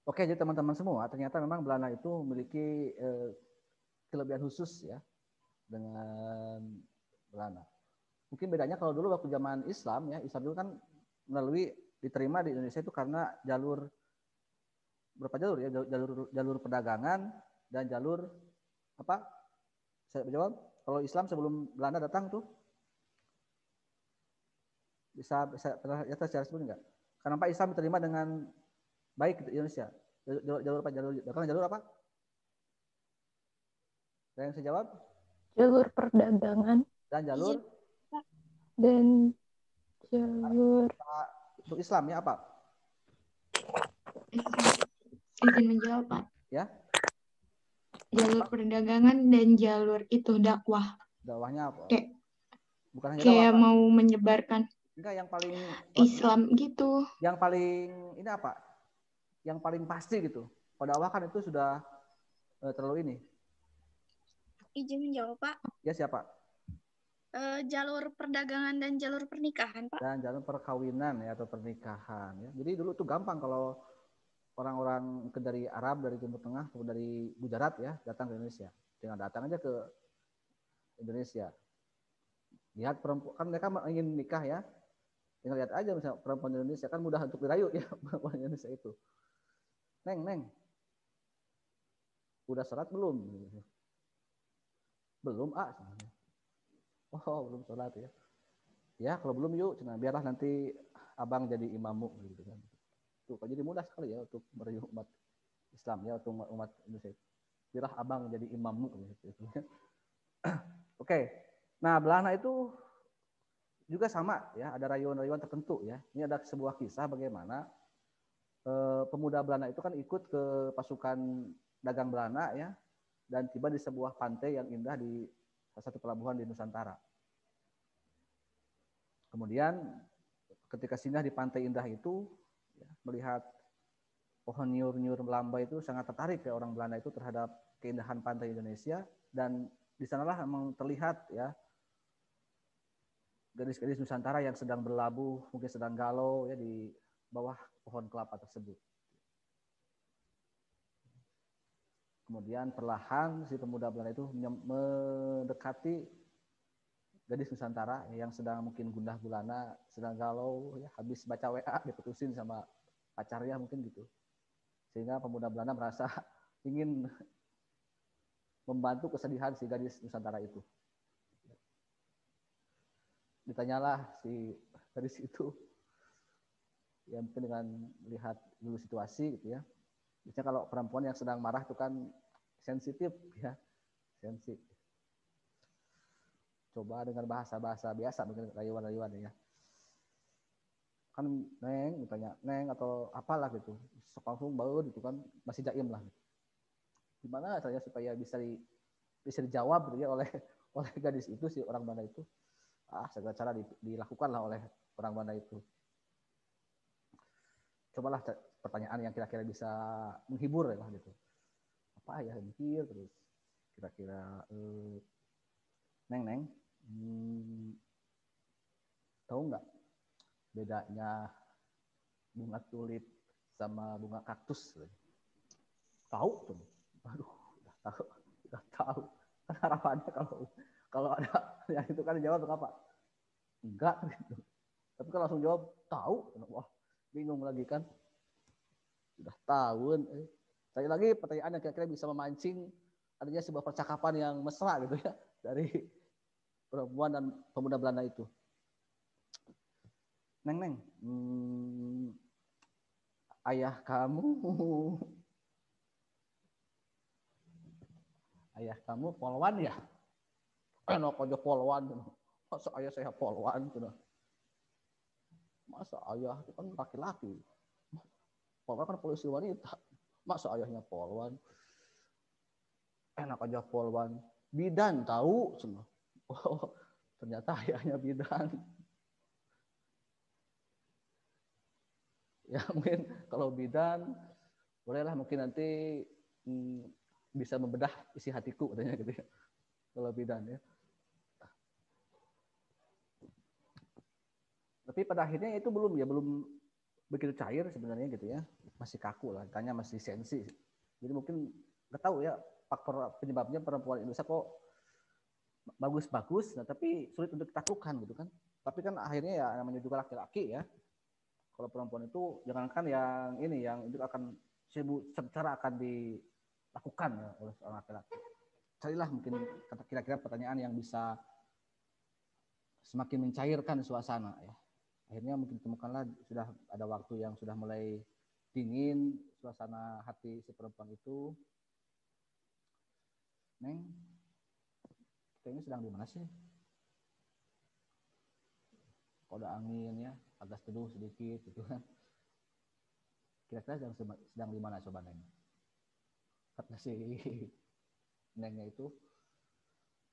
Oke, jadi teman-teman semua, ternyata memang Belanda itu memiliki kelebihan khusus ya dengan Belanda. Mungkin bedanya kalau dulu waktu zaman Islam ya, Islam dulu kan diterima di Indonesia itu karena berapa jalur ya, jalur perdagangan dan jalur apa? Saya jawab, kalau Islam sebelum Belanda datang tuh bisa pernah lihat secara sebelum enggak? Kenapa Islam diterima dengan baik di Indonesia? Jalur apa? Jalur apa? Ada yang saya jawab? Jalur perdagangan. Dan jalur? Dan jalur untuk Islam ya apa? Izin menjawab, Pak. Ya. Jalur perdagangan dan jalur itu dakwah. Dakwahnya apa? Bukan hanya dakwah, kayak mau menyebarkan. Enggak, yang paling Islam gitu. Yang paling ini apa? Yang paling pasti gitu. Kalau dakwah kan itu sudah terlalu ini. Izin menjawab, Pak. Ya, siapa? Jalur perdagangan dan jalur pernikahan, Pak. Dan jalur perkawinan ya atau pernikahan ya. Jadi dulu tuh gampang kalau orang-orang dari Arab, dari Timur Tengah atau dari Gujarat ya datang ke Indonesia. Tinggal datang aja ke Indonesia. Lihat perempuan, kan mereka ingin nikah ya. Tinggal lihat aja misalnya perempuan Indonesia kan mudah untuk dirayu ya perempuan Indonesia itu. Neng. Udah sholat belum? Belum, sebenarnya. Oh, belum sholat ya. Ya, kalau belum yuk, biarlah nanti abang jadi imammu gitu kan. Tuh, jadi mudah sekali ya untuk merayu umat Islam ya, untuk umat Indonesia. Biarlah abang jadi imammu gitu. Oke. Nah, Belanda itu juga sama ya, ada rayuan-rayuan tertentu ya. Ini ada sebuah kisah bagaimana pemuda Belanda itu kan ikut ke pasukan dagang Belanda ya, dan tiba di sebuah pantai yang indah di salah satu pelabuhan di Nusantara. Kemudian ketika singgah di pantai indah itu, ya, melihat pohon nyur-nyur melambai itu sangat tertarik ya orang Belanda itu terhadap keindahan pantai Indonesia, dan di sanalah memang terlihat ya gadis-gadis Nusantara yang sedang berlabuh, mungkin sedang galau ya di bawah pohon kelapa tersebut. Kemudian perlahan si pemuda Belanda itu mendekati gadis Nusantara yang sedang mungkin gundah gulana, sedang galau, ya, habis baca WA diputusin sama pacarnya mungkin gitu. Sehingga pemuda Belanda merasa ingin membantu kesedihan si gadis Nusantara itu. Ditanyalah si gadis itu, ya mungkin dengan melihat dulu situasi gitu ya. Biasanya kalau perempuan yang sedang marah itu kan sensitif ya, sensitif. Coba dengan bahasa-bahasa biasa, mungkin rayuan-rayuan ya. Kan neng, ditanya neng atau apalah gitu, sok langsung baru gitu kan, masih jaim lah. Gimana saya supaya bisa dijawab gitu ya oleh gadis itu, si orang Belanda itu. Segala cara dilakukanlah oleh orang Belanda itu. Cobalah pertanyaan yang kira-kira bisa menghibur ya gitu. Apa ya mikir terus kira-kira Neng tahu nggak bedanya bunga tulip sama bunga kaktus? Tahu tuh. Aduh, udah tahu. Kan harapannya kalau ada yang itu kan jawab apa? Enggak gitu. Tapi kalau langsung jawab tahu, wah bingung lagi kan. Sudah tahun. Sekali lagi pertanyaan yang kira-kira bisa memancing adanya sebuah percakapan yang mesra gitu ya dari perempuan dan pemuda Belanda itu. Neng, ayah kamu polwan ya? Enak aja polwan. Masa ayah saya polwan? Masa ayah itu kan laki-laki. Polwan kan polisi wanita. Masa ayahnya polwan? Enak aja polwan. Bidan tahu? Oh, ternyata ayahnya bidan. Ya mungkin kalau bidan, bolehlah mungkin nanti bisa membedah isi hatiku katanya gitu ya. Kalau bidan ya. Tapi pada akhirnya itu belum begitu cair sebenarnya gitu ya. Masih kaku lah, tanya masih sensi. Jadi mungkin nggak tahu ya faktor penyebabnya perempuan Indonesia kok bagus-bagus, nah, tapi sulit untuk ditaklukkan gitu kan. Tapi kan akhirnya ya namanya juga laki-laki ya. Kalau perempuan itu jangankan yang itu akan secara akan dilakukan ya oleh seorang laki-laki. Carilah mungkin kira-kira pertanyaan yang bisa semakin mencairkan suasana ya. Akhirnya mungkin temukanlah sudah ada waktu yang sudah mulai dingin suasana hati si perempuan itu. Neng, kita ini sedang di mana sih? Kok ada angin ya, agak teduh sedikit gitu kan. Kira-kira sedang di mana coba Neng? Kata si Nengnya itu,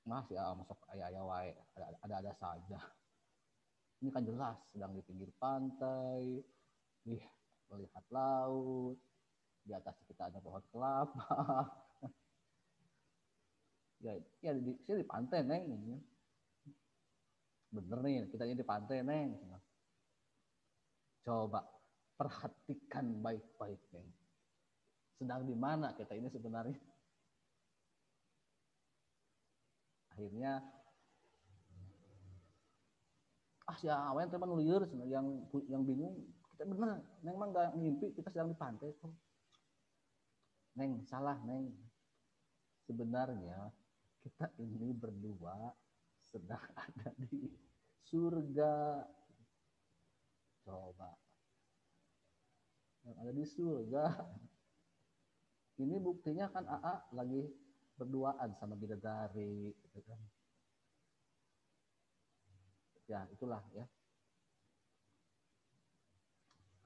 masih masuk ayah wae, ada saja. Ini kan jelas sedang di pinggir pantai, melihat laut, di atas kita ada pohon kelapa. ya di pantai Neng. Bener nih, kita ini di pantai Neng. Coba perhatikan baik-baik Neng. Sedang di mana kita ini sebenarnya? Akhirnya ya awen teman liur yang bingung, kita bener Neng mah nggak ngimpi, kita sedang di pantai kok. Neng salah Neng, sebenarnya kita ini berdua sedang ada di surga. Coba yang ada di surga ini buktinya kan AA lagi berduaan sama bidadari gitu kan. Ya itulah ya,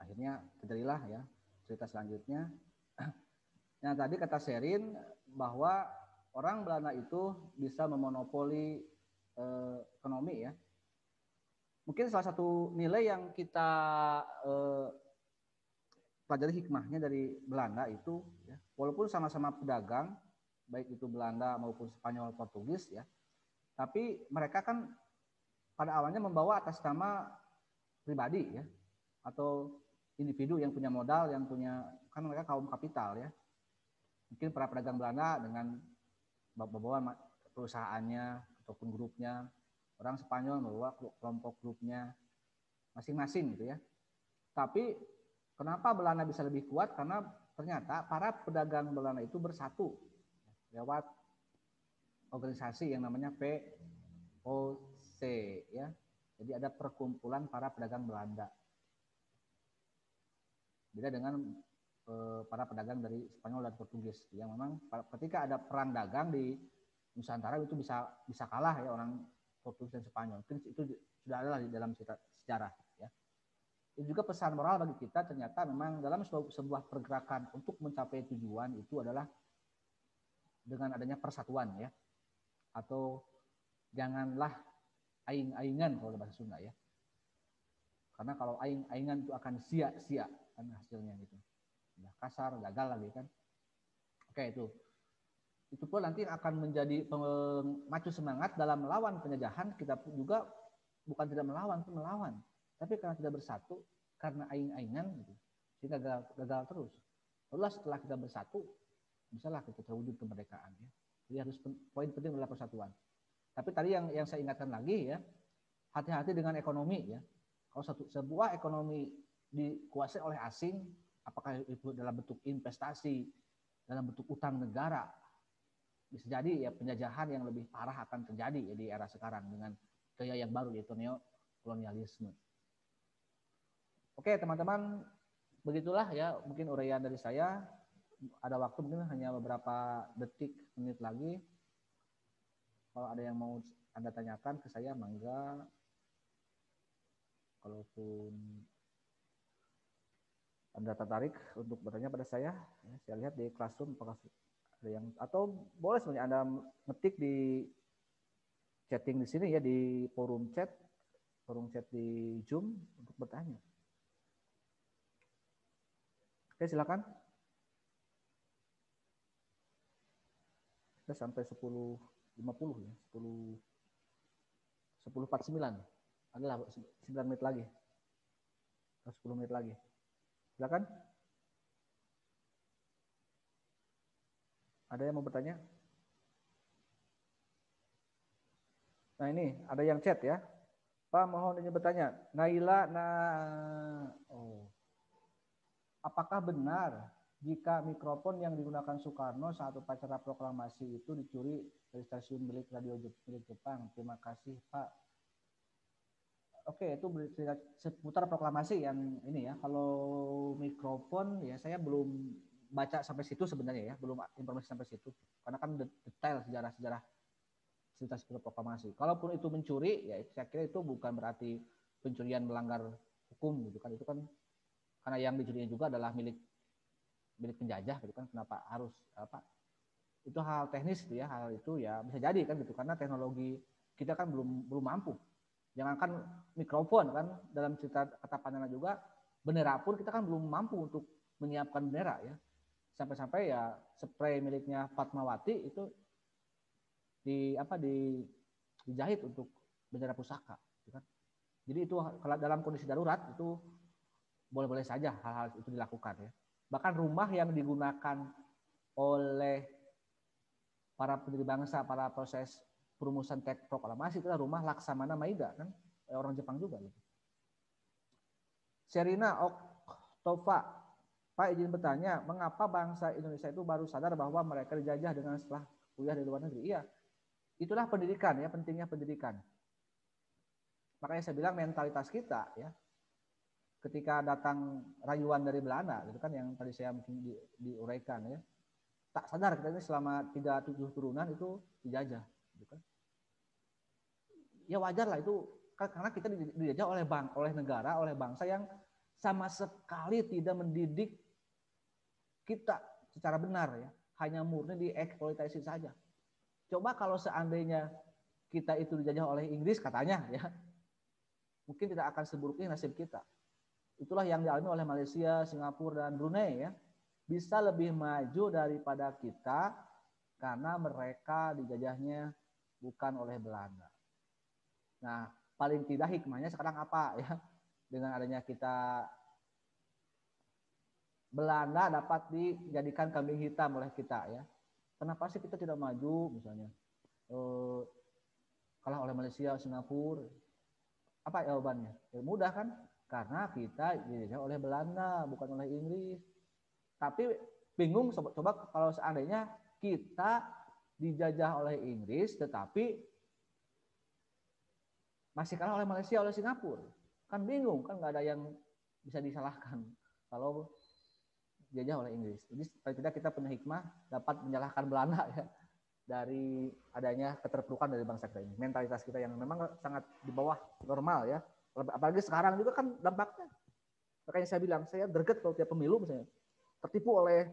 akhirnya terjadilah ya cerita selanjutnya. Yang tadi kata Sherin bahwa orang Belanda itu bisa memonopoli ekonomi ya. Mungkin salah satu nilai yang kita pelajari hikmahnya dari Belanda itu ya, walaupun sama-sama pedagang baik itu Belanda maupun Spanyol Portugis ya, tapi mereka kan pada awalnya membawa atas nama pribadi ya, atau individu yang punya modal, yang punya, kan mereka kaum kapital ya. Mungkin para pedagang Belanda dengan membawa perusahaannya ataupun grupnya, orang Spanyol membawa kelompok grupnya masing-masing gitu ya. Tapi kenapa Belanda bisa lebih kuat? Karena ternyata para pedagang Belanda itu bersatu lewat organisasi yang namanya VOC ya. Jadi ada perkumpulan para pedagang Belanda. Beda dengan para pedagang dari Spanyol dan Portugis yang memang ketika ada perang dagang di Nusantara itu bisa kalah ya orang Portugis dan Spanyol. Mungkin itu sudah ada di dalam sejarah ya. Itu juga pesan moral bagi kita, ternyata memang dalam sebuah pergerakan untuk mencapai tujuan itu adalah dengan adanya persatuan ya, atau janganlah aing-aingan kalau bahasa Sunda ya, karena kalau aing-aingan itu akan sia-sia kan hasilnya gitu, udah kasar, gagal lagi kan. Oke, itu pun nanti akan menjadi pemacu semangat dalam melawan penjajahan. Kita pun juga bukan tidak melawan, tapi karena tidak bersatu, karena aing-aingan gitu, kita gagal terus. Lalu setelah kita bersatu, misalnya kita terwujud kemerdekaan ya. Jadi harus poin penting adalah persatuan. Tapi tadi yang saya ingatkan lagi ya, hati-hati dengan ekonomi ya. Kalau sebuah ekonomi dikuasai oleh asing, apakah itu dalam bentuk investasi, dalam bentuk utang negara, bisa jadi ya penjajahan yang lebih parah akan terjadi ya di era sekarang dengan gaya yang baru yaitu neokolonialisme. Oke teman-teman, begitulah ya mungkin uraian dari saya. Ada waktu mungkin hanya beberapa detik, menit lagi. Kalau ada yang mau Anda tanyakan ke saya, mangga. Kalaupun Anda tertarik untuk bertanya pada saya, ya, saya lihat di Classroom apakah ada yang, atau boleh sebenarnya Anda ngetik di chatting di sini ya, di forum chat di Zoom untuk bertanya. Oke, silakan. Kita sampai 10.50 ya, 10.49. Adalah 9 menit lagi. 10 menit lagi. Silakan. Ada yang mau bertanya? Nah ini ada yang chat ya. Pak mohon ingin bertanya. Naila, apakah benar jika mikrofon yang digunakan Soekarno saat upacara proklamasi itu dicuri dari stasiun milik radio milik Jepang? Terima kasih Pak. Oke, itu bercerita seputar proklamasi yang ini ya. Kalau mikrofon ya saya belum baca sampai situ sebenarnya ya, belum informasi sampai situ. Karena kan detail sejarah cerita seputar proklamasi. Kalaupun itu mencuri, ya saya kira itu bukan berarti pencurian melanggar hukum gitu kan. Itu kan karena yang dicurinya juga adalah milik penjajah gitu kan. Kenapa harus itu hal teknis gitu ya, hal itu ya bisa jadi kan gitu karena teknologi kita kan belum mampu. Jangankan mikrofon kan, dalam cerita kata Panana juga bendera pun kita kan belum mampu untuk menyiapkan bendera ya. Sampai-sampai ya spray miliknya Fatmawati itu dijahit untuk bendera pusaka gitu kan. Jadi itu kalau dalam kondisi darurat itu boleh-boleh saja hal-hal itu dilakukan ya. Bahkan rumah yang digunakan oleh para pendiri bangsa, para proses perumusan teks proklamasi itu adalah rumah Laksamana Maida kan, orang Jepang juga gitu. Serina Oktova, Pak izin bertanya, mengapa bangsa Indonesia itu baru sadar bahwa mereka dijajah dengan setelah kuliah di luar negeri? Iya, itulah pendidikan ya, pentingnya pendidikan. Makanya saya bilang mentalitas kita ya, ketika datang rayuan dari Belanda, itu kan yang tadi saya mungkin diuraikan ya, tak sadar kita ini selama 37 turunan itu dijajah. Gitu kan. Ya wajar lah itu karena kita dijajah oleh negara, oleh bangsa yang sama sekali tidak mendidik kita secara benar ya, hanya murni dieksploitasi saja. Coba kalau seandainya kita itu dijajah oleh Inggris katanya ya, mungkin tidak akan seburuk ini nasib kita. Itulah yang dialami oleh Malaysia, Singapura dan Brunei ya, bisa lebih maju daripada kita karena mereka dijajahnya bukan oleh Belanda. Nah, paling tidak hikmahnya sekarang apa ya? Dengan adanya kita Belanda dapat dijadikan kambing hitam oleh kita ya. Kenapa sih kita tidak maju misalnya? Kalah oleh Malaysia, Singapura. Apa jawabannya? Ya, mudah kan? Karena kita dijajah oleh Belanda bukan oleh Inggris. Tapi bingung coba kalau seandainya kita dijajah oleh Inggris tetapi masih kalah oleh Malaysia, oleh Singapura. Kan bingung, kan nggak ada yang bisa disalahkan kalau dijajah oleh Inggris. Jadi paling tidak kita punya hikmah dapat menyalahkan Belanda ya dari adanya keterpurukan dari bangsa kita ini. Mentalitas kita yang memang sangat di bawah normal ya. Apalagi sekarang juga kan dampaknya. Makanya saya bilang, saya greget kalau tiap pemilu misalnya tertipu oleh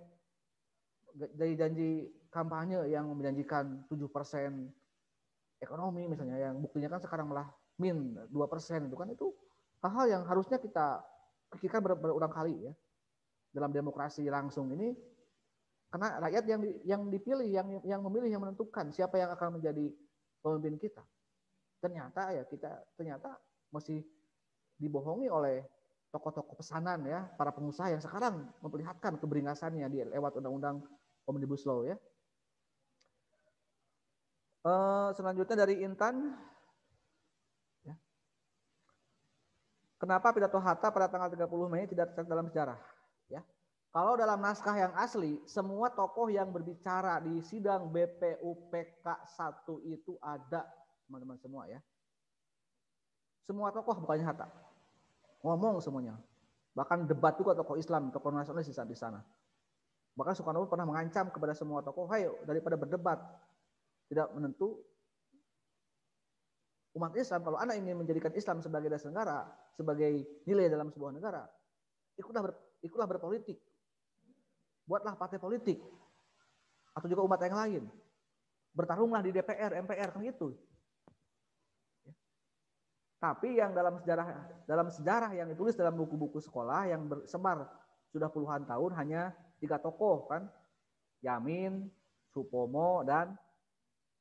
dari janji kampanye yang menjanjikan 7% ekonomi misalnya, yang buktinya kan sekarang malah min 2%, itu kan itu hal-hal yang harusnya kita pikirkan berulang kali ya dalam demokrasi langsung ini, karena rakyat yang dipilih, yang memilih, yang menentukan siapa yang akan menjadi pemimpin kita. Ternyata masih dibohongi oleh tokoh-tokoh pesanan ya, para pengusaha yang sekarang memperlihatkan keberingasannya di lewat undang-undang Omnibus Law ya. Selanjutnya dari Intan, ya. Kenapa pidato Hatta pada tanggal 30 Mei tidak tercatat dalam sejarah? Ya, kalau dalam naskah yang asli, semua tokoh yang berbicara di sidang BPUPK 1 itu ada, teman-teman semua ya. Semua tokoh, bukannya Hatta, ngomong semuanya. Bahkan debat juga tokoh Islam, tokoh nasionalis di sana. Bahkan Soekarno pernah mengancam kepada semua tokoh, "Hayo, daripada berdebat tidak menentu umat Islam, kalau Anda ingin menjadikan Islam sebagai dasar negara, sebagai nilai dalam sebuah negara, ikutlah berpolitik. Buatlah partai politik. Atau juga umat yang lain. Bertarunglah di DPR, MPR, kan gitu." Tapi yang dalam sejarah yang ditulis dalam buku-buku sekolah yang bersebar sudah puluhan tahun hanya 3 tokoh kan, Yamin, Supomo, dan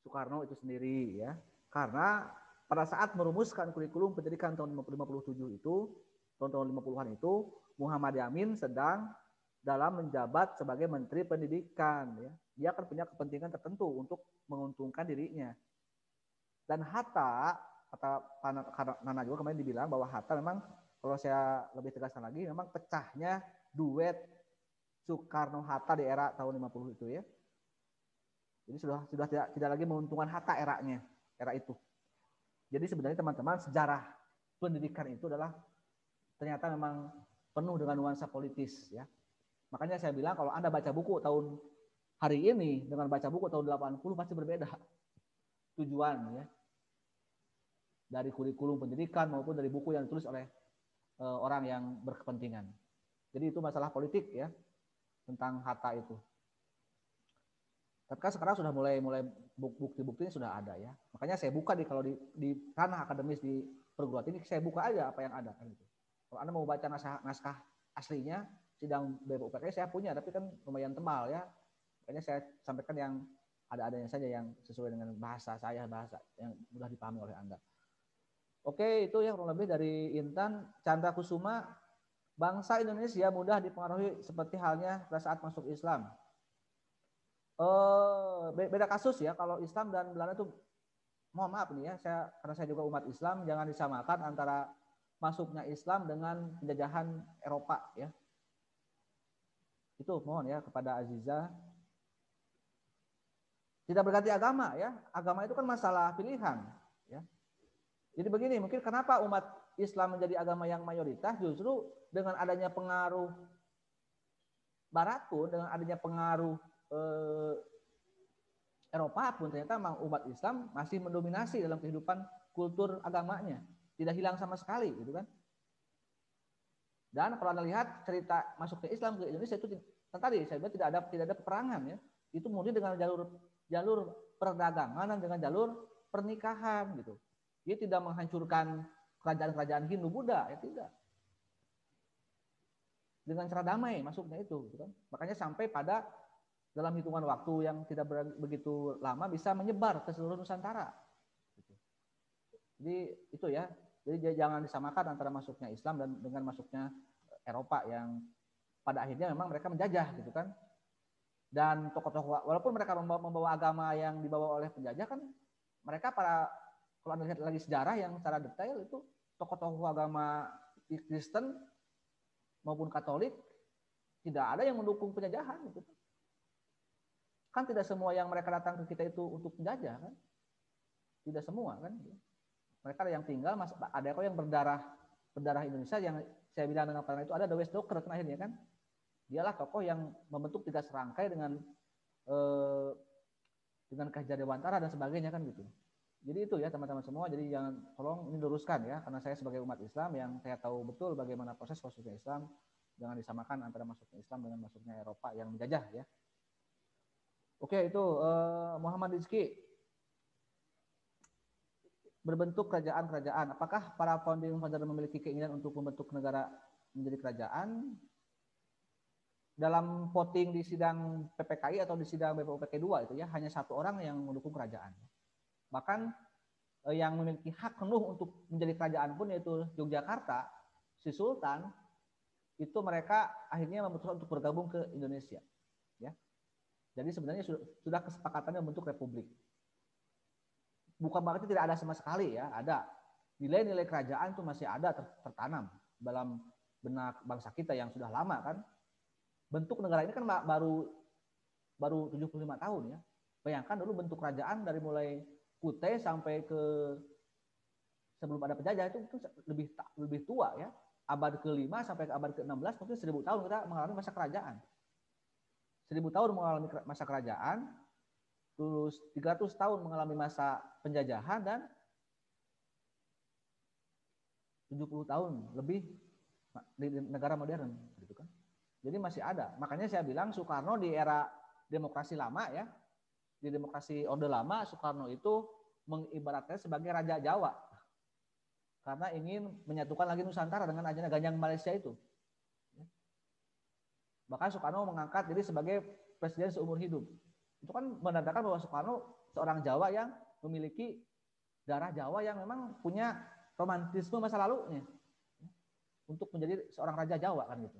Soekarno itu sendiri ya. Karena pada saat merumuskan kurikulum pendidikan tahun 57 itu, tahun 50-an itu, Muhammad Yamin sedang dalam menjabat sebagai Menteri Pendidikan ya. Dia akan punya kepentingan tertentu untuk menguntungkan dirinya. Dan Hatta, kata Nana juga kemarin dibilang bahwa Hatta memang, kalau saya lebih tegaskan lagi, memang pecahnya duet Soekarno-Hatta di era tahun 50 itu ya. Jadi sudah tidak lagi menguntungkan Hatta era itu. Jadi sebenarnya teman-teman, sejarah pendidikan itu adalah ternyata memang penuh dengan nuansa politis ya. Makanya saya bilang kalau Anda baca buku tahun hari ini dengan baca buku tahun 80 pasti berbeda tujuan ya. Dari kurikulum pendidikan maupun dari buku yang ditulis oleh orang yang berkepentingan. Jadi itu masalah politik ya, tentang Hatta itu. Tapi kan sekarang sudah mulai bukti-buktinya sudah ada ya. Makanya saya buka kalau di ranah akademis di perguruan tinggi, saya buka aja apa yang ada kan itu. Kalau Anda mau baca naskah aslinya sidang BPUPK saya punya, tapi kan lumayan tebal ya. Makanya saya sampaikan yang ada-adanya saja yang sesuai dengan bahasa saya, bahasa yang mudah dipahami oleh Anda. Oke, itu ya kurang lebih dari Intan. Chandra Kusuma, bangsa Indonesia mudah dipengaruhi seperti halnya pada saat masuk Islam. Beda kasus ya, kalau Islam dan Belanda itu, mohon maaf nih ya, karena saya juga umat Islam, jangan disamakan antara masuknya Islam dengan penjajahan Eropa ya. Itu mohon ya kepada Aziza. Tidak berganti agama ya, agama itu kan masalah pilihan ya. Jadi begini, mungkin kenapa umat Islam menjadi agama yang mayoritas, justru dengan adanya pengaruh Barat pun, dengan adanya pengaruh Eropa pun, ternyata memang umat Islam masih mendominasi dalam kehidupan kultur agamanya. Tidak hilang sama sekali gitu kan. Dan kalau Anda lihat cerita masuknya Islam ke Indonesia itu tadi saya bilang tidak ada peperangan ya. Itu murni dengan jalur perdagangan dan dengan jalur pernikahan gitu. Dia tidak menghancurkan kerajaan-kerajaan Hindu Buddha, ya tidak. Dengan cara damai masuknya itu, gitu kan. Makanya sampai pada dalam hitungan waktu yang tidak begitu lama bisa menyebar ke seluruh Nusantara. Gitu. Jadi itu ya. Jadi jangan disamakan antara masuknya Islam dan dengan masuknya Eropa yang pada akhirnya memang mereka menjajah, gitu kan. Dan tokoh-tokoh, walaupun mereka membawa agama yang dibawa oleh penjajah kan, mereka kalau Anda lihat lagi sejarah yang secara detail itu tokoh-tokoh agama Kristen maupun Katolik tidak ada yang mendukung penjajahan gitu. Kan tidak semua yang mereka datang ke kita itu untuk penjajah kan. Tidak semua kan. Mereka ada yang tinggal, ada kok yang berdarah Indonesia yang saya bilang dengan karena itu ada The West Docker kan akhirnya kan. Dialah tokoh yang membentuk 3 serangkai dengan Kajah Dewantara dan sebagainya kan gitu. Jadi itu ya teman-teman semua, jadi jangan, tolong ini luruskan ya, karena saya sebagai umat Islam yang saya tahu betul bagaimana proses masuknya Islam, jangan disamakan antara masuknya Islam dengan masuknya Eropa yang menjajah ya. Oke, itu Muhammad Rizky. Berbentuk kerajaan-kerajaan. Apakah para founding father memiliki keinginan untuk membentuk negara menjadi kerajaan? Dalam voting di sidang PPKI atau di sidang BPUPK 2 itu ya, hanya satu orang yang mendukung kerajaan. Bahkan yang memiliki hak penuh untuk menjadi kerajaan pun yaitu Yogyakarta, si Sultan, itu mereka akhirnya memutuskan untuk bergabung ke Indonesia. Ya. Jadi sebenarnya sudah kesepakatannya membentuk republik. Bukan berarti tidak ada sama sekali ya, ada. Nilai-nilai kerajaan itu masih ada tertanam dalam benak bangsa kita yang sudah lama kan. Bentuk negara ini kan baru 75 tahun ya. Bayangkan dulu bentuk kerajaan dari mulai Kutai sampai ke sebelum ada penjajah itu lebih tua ya. Abad ke-5 sampai ke abad ke-16 mungkin 1000 tahun kita mengalami masa kerajaan. 1000 tahun mengalami masa kerajaan, terus 300 tahun mengalami masa penjajahan dan 70 tahun lebih di negara modern gitu kan. Jadi masih ada. Makanya saya bilang Soekarno di era demokrasi lama ya, di demokrasi Orde Lama, Soekarno itu mengibaratkan sebagai Raja Jawa. Karena ingin menyatukan lagi Nusantara dengan ajang Ganyang Malaysia itu. Bahkan Soekarno mengangkat diri sebagai presiden seumur hidup. Itu kan menandakan bahwa Soekarno seorang Jawa yang memiliki darah Jawa yang memang punya romantisme masa lalunya. Untuk menjadi seorang Raja Jawa kan gitu.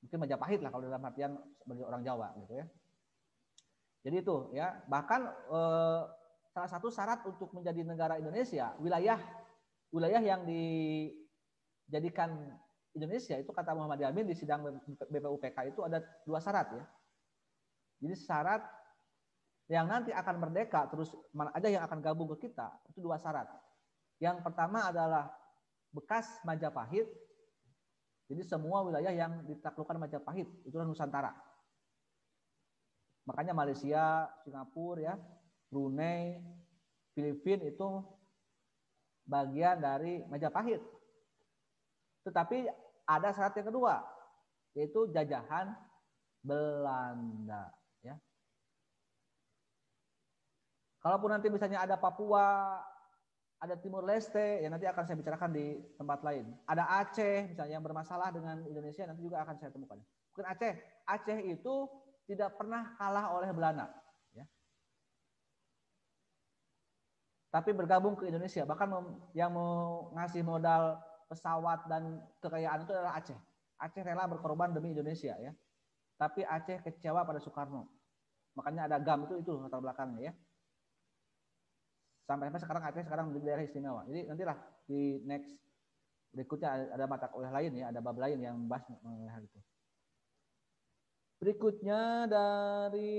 Mungkin Majapahit lah kalau dalam artian sebagai orang Jawa gitu ya. Jadi itu ya, bahkan salah satu syarat untuk menjadi negara Indonesia, wilayah yang dijadikan Indonesia itu kata Muhammad Yamin di sidang BPUPK itu ada 2 syarat ya. Jadi syarat yang nanti akan merdeka terus mana aja yang akan gabung ke kita itu 2 syarat. Yang pertama adalah bekas Majapahit. Jadi semua wilayah yang ditaklukkan Majapahit itulah Nusantara. Makanya Malaysia, Singapura ya, Brunei, Filipina itu bagian dari Majapahit. Tetapi ada syarat yang kedua, yaitu jajahan Belanda ya. Kalaupun nanti misalnya ada Papua, ada Timur Leste, ya nanti akan saya bicarakan di tempat lain. Ada Aceh, misalnya yang bermasalah dengan Indonesia, nanti juga akan saya temukan. Mungkin Aceh itu tidak pernah kalah oleh Belanda. Ya. Tapi bergabung ke Indonesia. Bahkan yang mau ngasih modal pesawat dan kekayaan itu adalah Aceh. Aceh rela berkorban demi Indonesia. Ya. Tapi Aceh kecewa pada Soekarno. Makanya ada GAM itu latar belakangnya ya. Sampai sekarang Aceh sekarang menjadi daerah istimewa. Jadi nantilah di next berikutnya ada mata kuliah lain ya, ada bab lain yang membahas mengenai hal itu. Berikutnya dari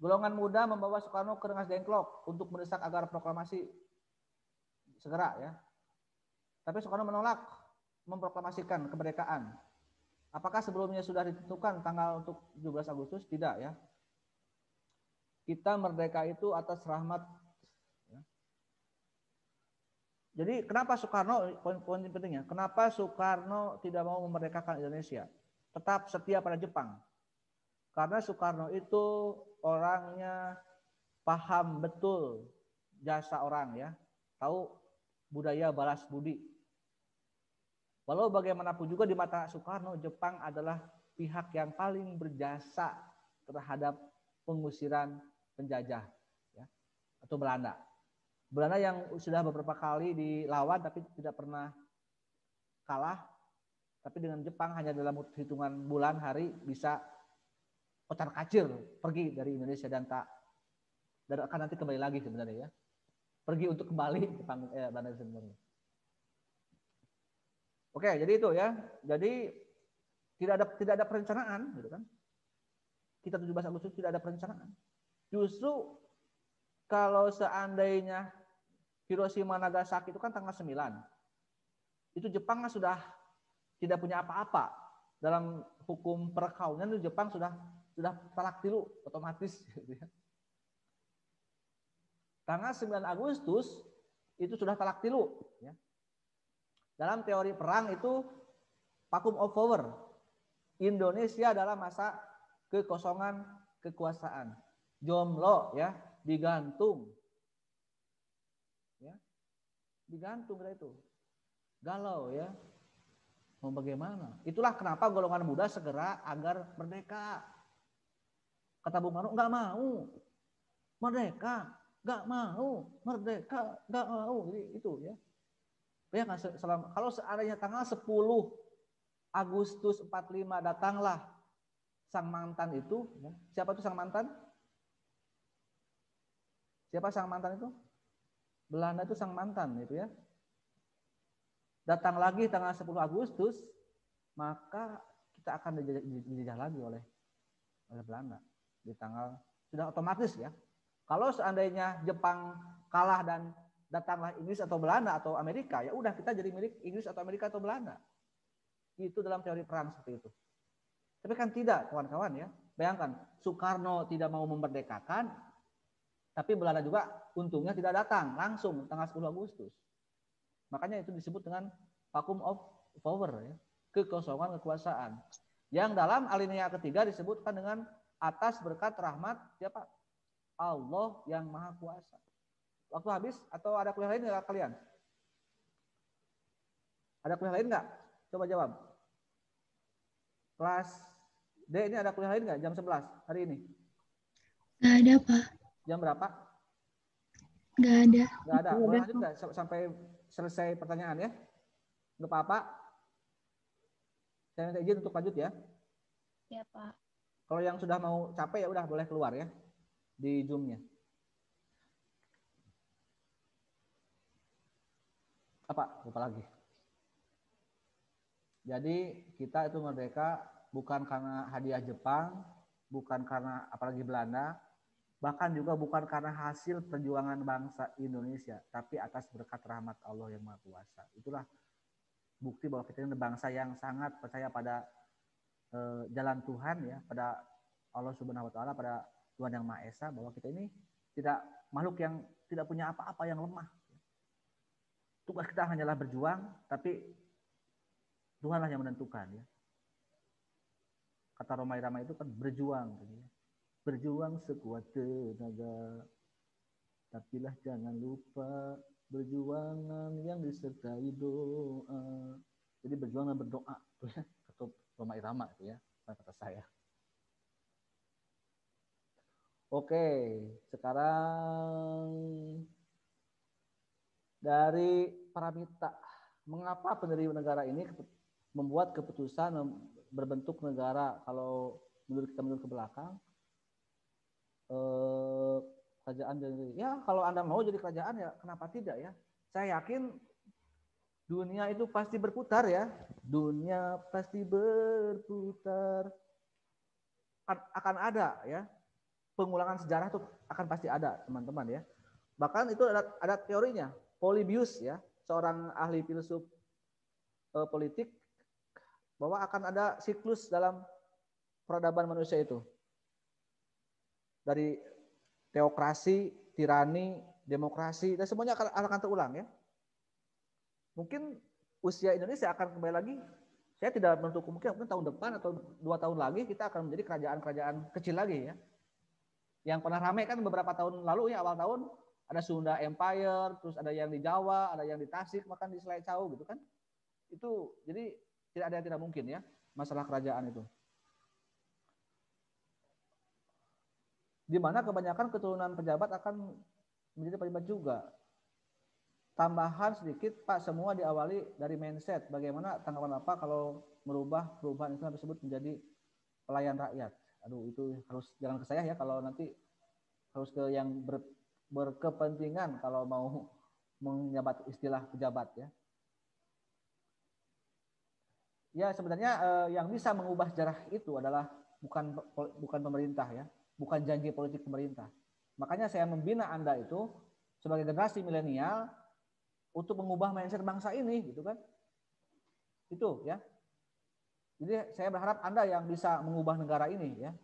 golongan muda membawa Soekarno ke Rengas Dengklok untuk mendesak agar proklamasi segera ya. Tapi Soekarno menolak memproklamasikan kemerdekaan. Apakah sebelumnya sudah ditentukan tanggal untuk 17 Agustus? Tidak ya. Kita merdeka itu atas rahmat. Ya. Jadi kenapa Soekarno, poin pentingnya, kenapa Soekarno tidak mau memerdekakan Indonesia? Tetap setia pada Jepang. Karena Soekarno itu orangnya paham betul jasa orang ya. Tahu budaya balas budi. Walau bagaimanapun juga di mata Soekarno, Jepang adalah pihak yang paling berjasa terhadap pengusiran penjajah ya, atau Belanda. Belanda yang sudah beberapa kali dilawan tapi tidak pernah kalah. Tapi dengan Jepang hanya dalam hitungan bulan hari bisa kocar-kacir pergi dari Indonesia dan akan nanti kembali lagi sebenarnya ya. Pergi untuk kembali ke Belanda sebenarnya. Oke, jadi itu ya. Jadi tidak ada perencanaan gitu kan. Kita 17 Agustus tidak ada perencanaan. Justru kalau seandainya Hiroshima Nagasaki itu kan tanggal 9. Itu Jepang sudah tidak punya apa-apa. Dalam hukum perkawinan itu Jepang sudah talak tilu otomatis gitu ya. Tanggal 9 Agustus itu sudah talak tilu ya. Dalam teori perang itu vacuum of power. Indonesia dalam masa kekosongan kekuasaan. Jomblo ya, digantung. Ya. Digantung itu. Galau ya. Mau bagaimana? Itulah kenapa golongan muda segera agar merdeka. Kata Bung Karno, nggak mau. Merdeka, nggak mau. Merdeka, nggak mau. Jadi itu ya. Ya kalau seandainya tanggal 10 Agustus 45 datanglah sang mantan itu, ya. Siapa itu sang mantan? Siapa sang mantan itu? Belanda itu sang mantan itu ya. Datang lagi tanggal 10 Agustus, maka kita akan dijajah lagi oleh Belanda di tanggal sudah otomatis ya. Kalau seandainya Jepang kalah dan datanglah Inggris atau Belanda atau Amerika, ya udah kita jadi milik Inggris atau Amerika atau Belanda. Itu dalam teori perang seperti itu. Tapi kan tidak, kawan-kawan ya. Bayangkan, Soekarno tidak mau memerdekakan, tapi Belanda juga untungnya tidak datang langsung tanggal 10 Agustus. Makanya itu disebut dengan vacuum of power, ya. Kekosongan kekuasaan. Yang dalam alinea ketiga disebutkan dengan atas berkat rahmat siapa? Allah yang Maha Kuasa. Waktu habis atau ada kuliah lain nggak kalian? Ada kuliah lain nggak? Coba jawab. Kelas D ini ada kuliah lain nggak? Jam 11 hari ini? Nggak ada, Pak. Jam berapa? Nggak ada. Nggak ada. Boleh lanjut nggak sampai selesai pertanyaan ya? Nggak apa-apa. Saya minta izin untuk lanjut ya. Ya, Pak. Kalau yang sudah mau capek ya udah boleh keluar ya di Zoom-nya. Lupa lagi. Jadi kita itu merdeka bukan karena hadiah Jepang, bukan karena apalagi Belanda, bahkan juga bukan karena hasil perjuangan bangsa Indonesia, tapi atas berkat rahmat Allah yang Maha Kuasa. Itulah bukti bahwa kita ini bangsa yang sangat percaya pada jalan Tuhan ya, pada Allah Subhanahu wa taala, pada Tuhan yang Maha Esa, bahwa kita ini tidak makhluk yang tidak punya apa-apa, yang lemah. Tugas kita hanyalah berjuang, tapi Tuhanlah yang menentukan ya. Kata Rhoma Irama itu kan berjuang, ya. Berjuang sekuat tenaga, tapilah jangan lupa berjuangan yang disertai doa. Jadi berjuang dan berdoa, tuh ya, kata Rhoma Irama itu ya, kata saya. Oke, sekarang dari Paramita, mengapa pendiri negara ini membuat keputusan berbentuk negara? Kalau menurut kita mundur ke belakang, kerajaan jadi ya, kalau Anda mau jadi kerajaan ya kenapa tidak ya? Saya yakin dunia itu pasti berputar ya, dunia pasti berputar, akan ada ya, pengulangan sejarah itu akan pasti ada teman-teman ya. Bahkan itu ada teorinya. Polybius ya, seorang ahli filsuf politik, bahwa akan ada siklus dalam peradaban manusia itu. Dari teokrasi, tirani, demokrasi, dan semuanya akan terulang ya. Mungkin usia Indonesia akan kembali lagi, saya tidak menutup kemungkinan mungkin tahun depan atau 2 tahun lagi kita akan menjadi kerajaan-kerajaan kecil lagi ya. Yang pernah ramai kan beberapa tahun lalu ya, awal tahun, ada Sunda Empire, terus ada yang di Jawa, ada yang di Tasik, bahkan di Selecau gitu kan. Itu jadi tidak ada yang tidak mungkin ya, masalah kerajaan itu. Di mana kebanyakan keturunan pejabat akan menjadi pejabat juga. Tambahan sedikit Pak, semua diawali dari mindset. Bagaimana tanggapan Bapak kalau merubah perubahan Islam tersebut menjadi pelayan rakyat? Aduh, itu harus jangan ke saya ya, kalau nanti harus ke yang berkepentingan kalau mau menjabat istilah pejabat ya. Ya sebenarnya yang bisa mengubah sejarah itu adalah bukan pemerintah ya, bukan janji politik pemerintah. Makanya saya membina Anda itu sebagai generasi milenial untuk mengubah mindset bangsa ini gitu kan. Itu ya. Jadi saya berharap Anda yang bisa mengubah negara ini ya.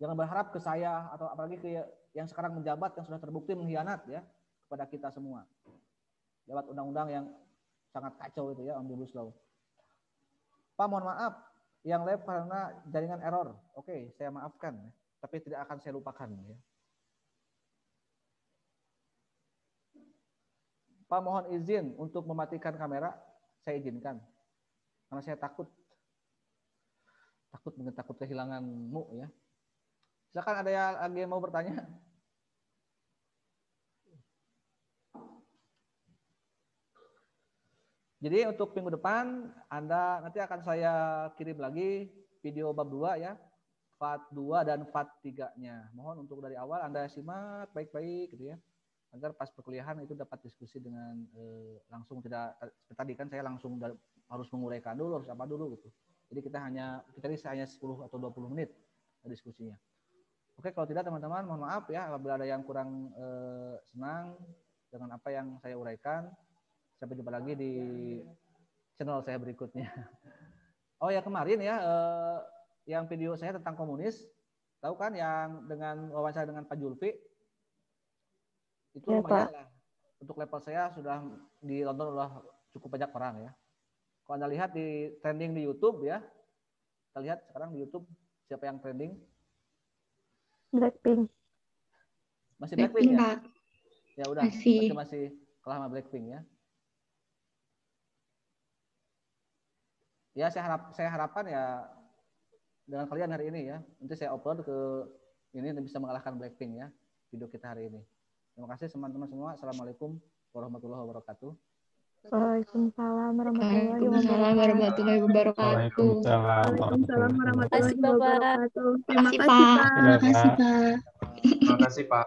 Jangan berharap ke saya atau apalagi ke yang sekarang menjabat yang sudah terbukti mengkhianat ya kepada kita semua. Lewat undang-undang yang sangat kacau itu ya, Omnibus Law. Pak, mohon maaf, Yang live karena jaringan error. Oke, saya maafkan, tapi tidak akan saya lupakan. Ya. Pak, mohon izin untuk mematikan kamera. Saya izinkan, karena saya takut kehilanganmu. Ya. Silakan, ada yang lagi mau bertanya? Jadi untuk minggu depan Anda nanti akan saya kirim lagi video bab 2 ya. Fat 2 dan Fat 3-nya. Mohon untuk dari awal Anda simak baik-baik gitu ya. Agar pas perkuliahan itu dapat diskusi dengan langsung, tidak seperti tadi kan saya langsung harus menguraikan dulu, harus apa dulu gitu. Jadi kita hanya 10 atau 20 menit diskusinya. Oke, kalau tidak teman-teman mohon maaf ya apabila ada yang kurang senang dengan apa yang saya uraikan. Sampai jumpa lagi di channel saya berikutnya. Oh ya, kemarin ya yang video saya tentang komunis, tahu kan yang dengan wawancara dengan Pak Julfi, itu ya, lumayan Pak. Lah. Untuk level saya sudah ditonton oleh cukup banyak orang ya. Kalau Anda lihat di trending di YouTube ya, kita lihat sekarang di YouTube siapa yang trending? Blackpink. Masih Blackpink ya? Ya udah, masih kalah sama Blackpink ya. Ya saya harapkan ya dengan kalian hari ini ya, nanti saya upload ke ini dan bisa mengalahkan Blackpink ya video kita hari ini. Terima kasih teman-teman semua. Assalamualaikum warahmatullahi wabarakatuh. Waalaikumsalam warahmatullahi wabarakatuh. Waalaikumsalam warahmatullahi wabarakatuh. Terima kasih Pak. Terima kasih Pak.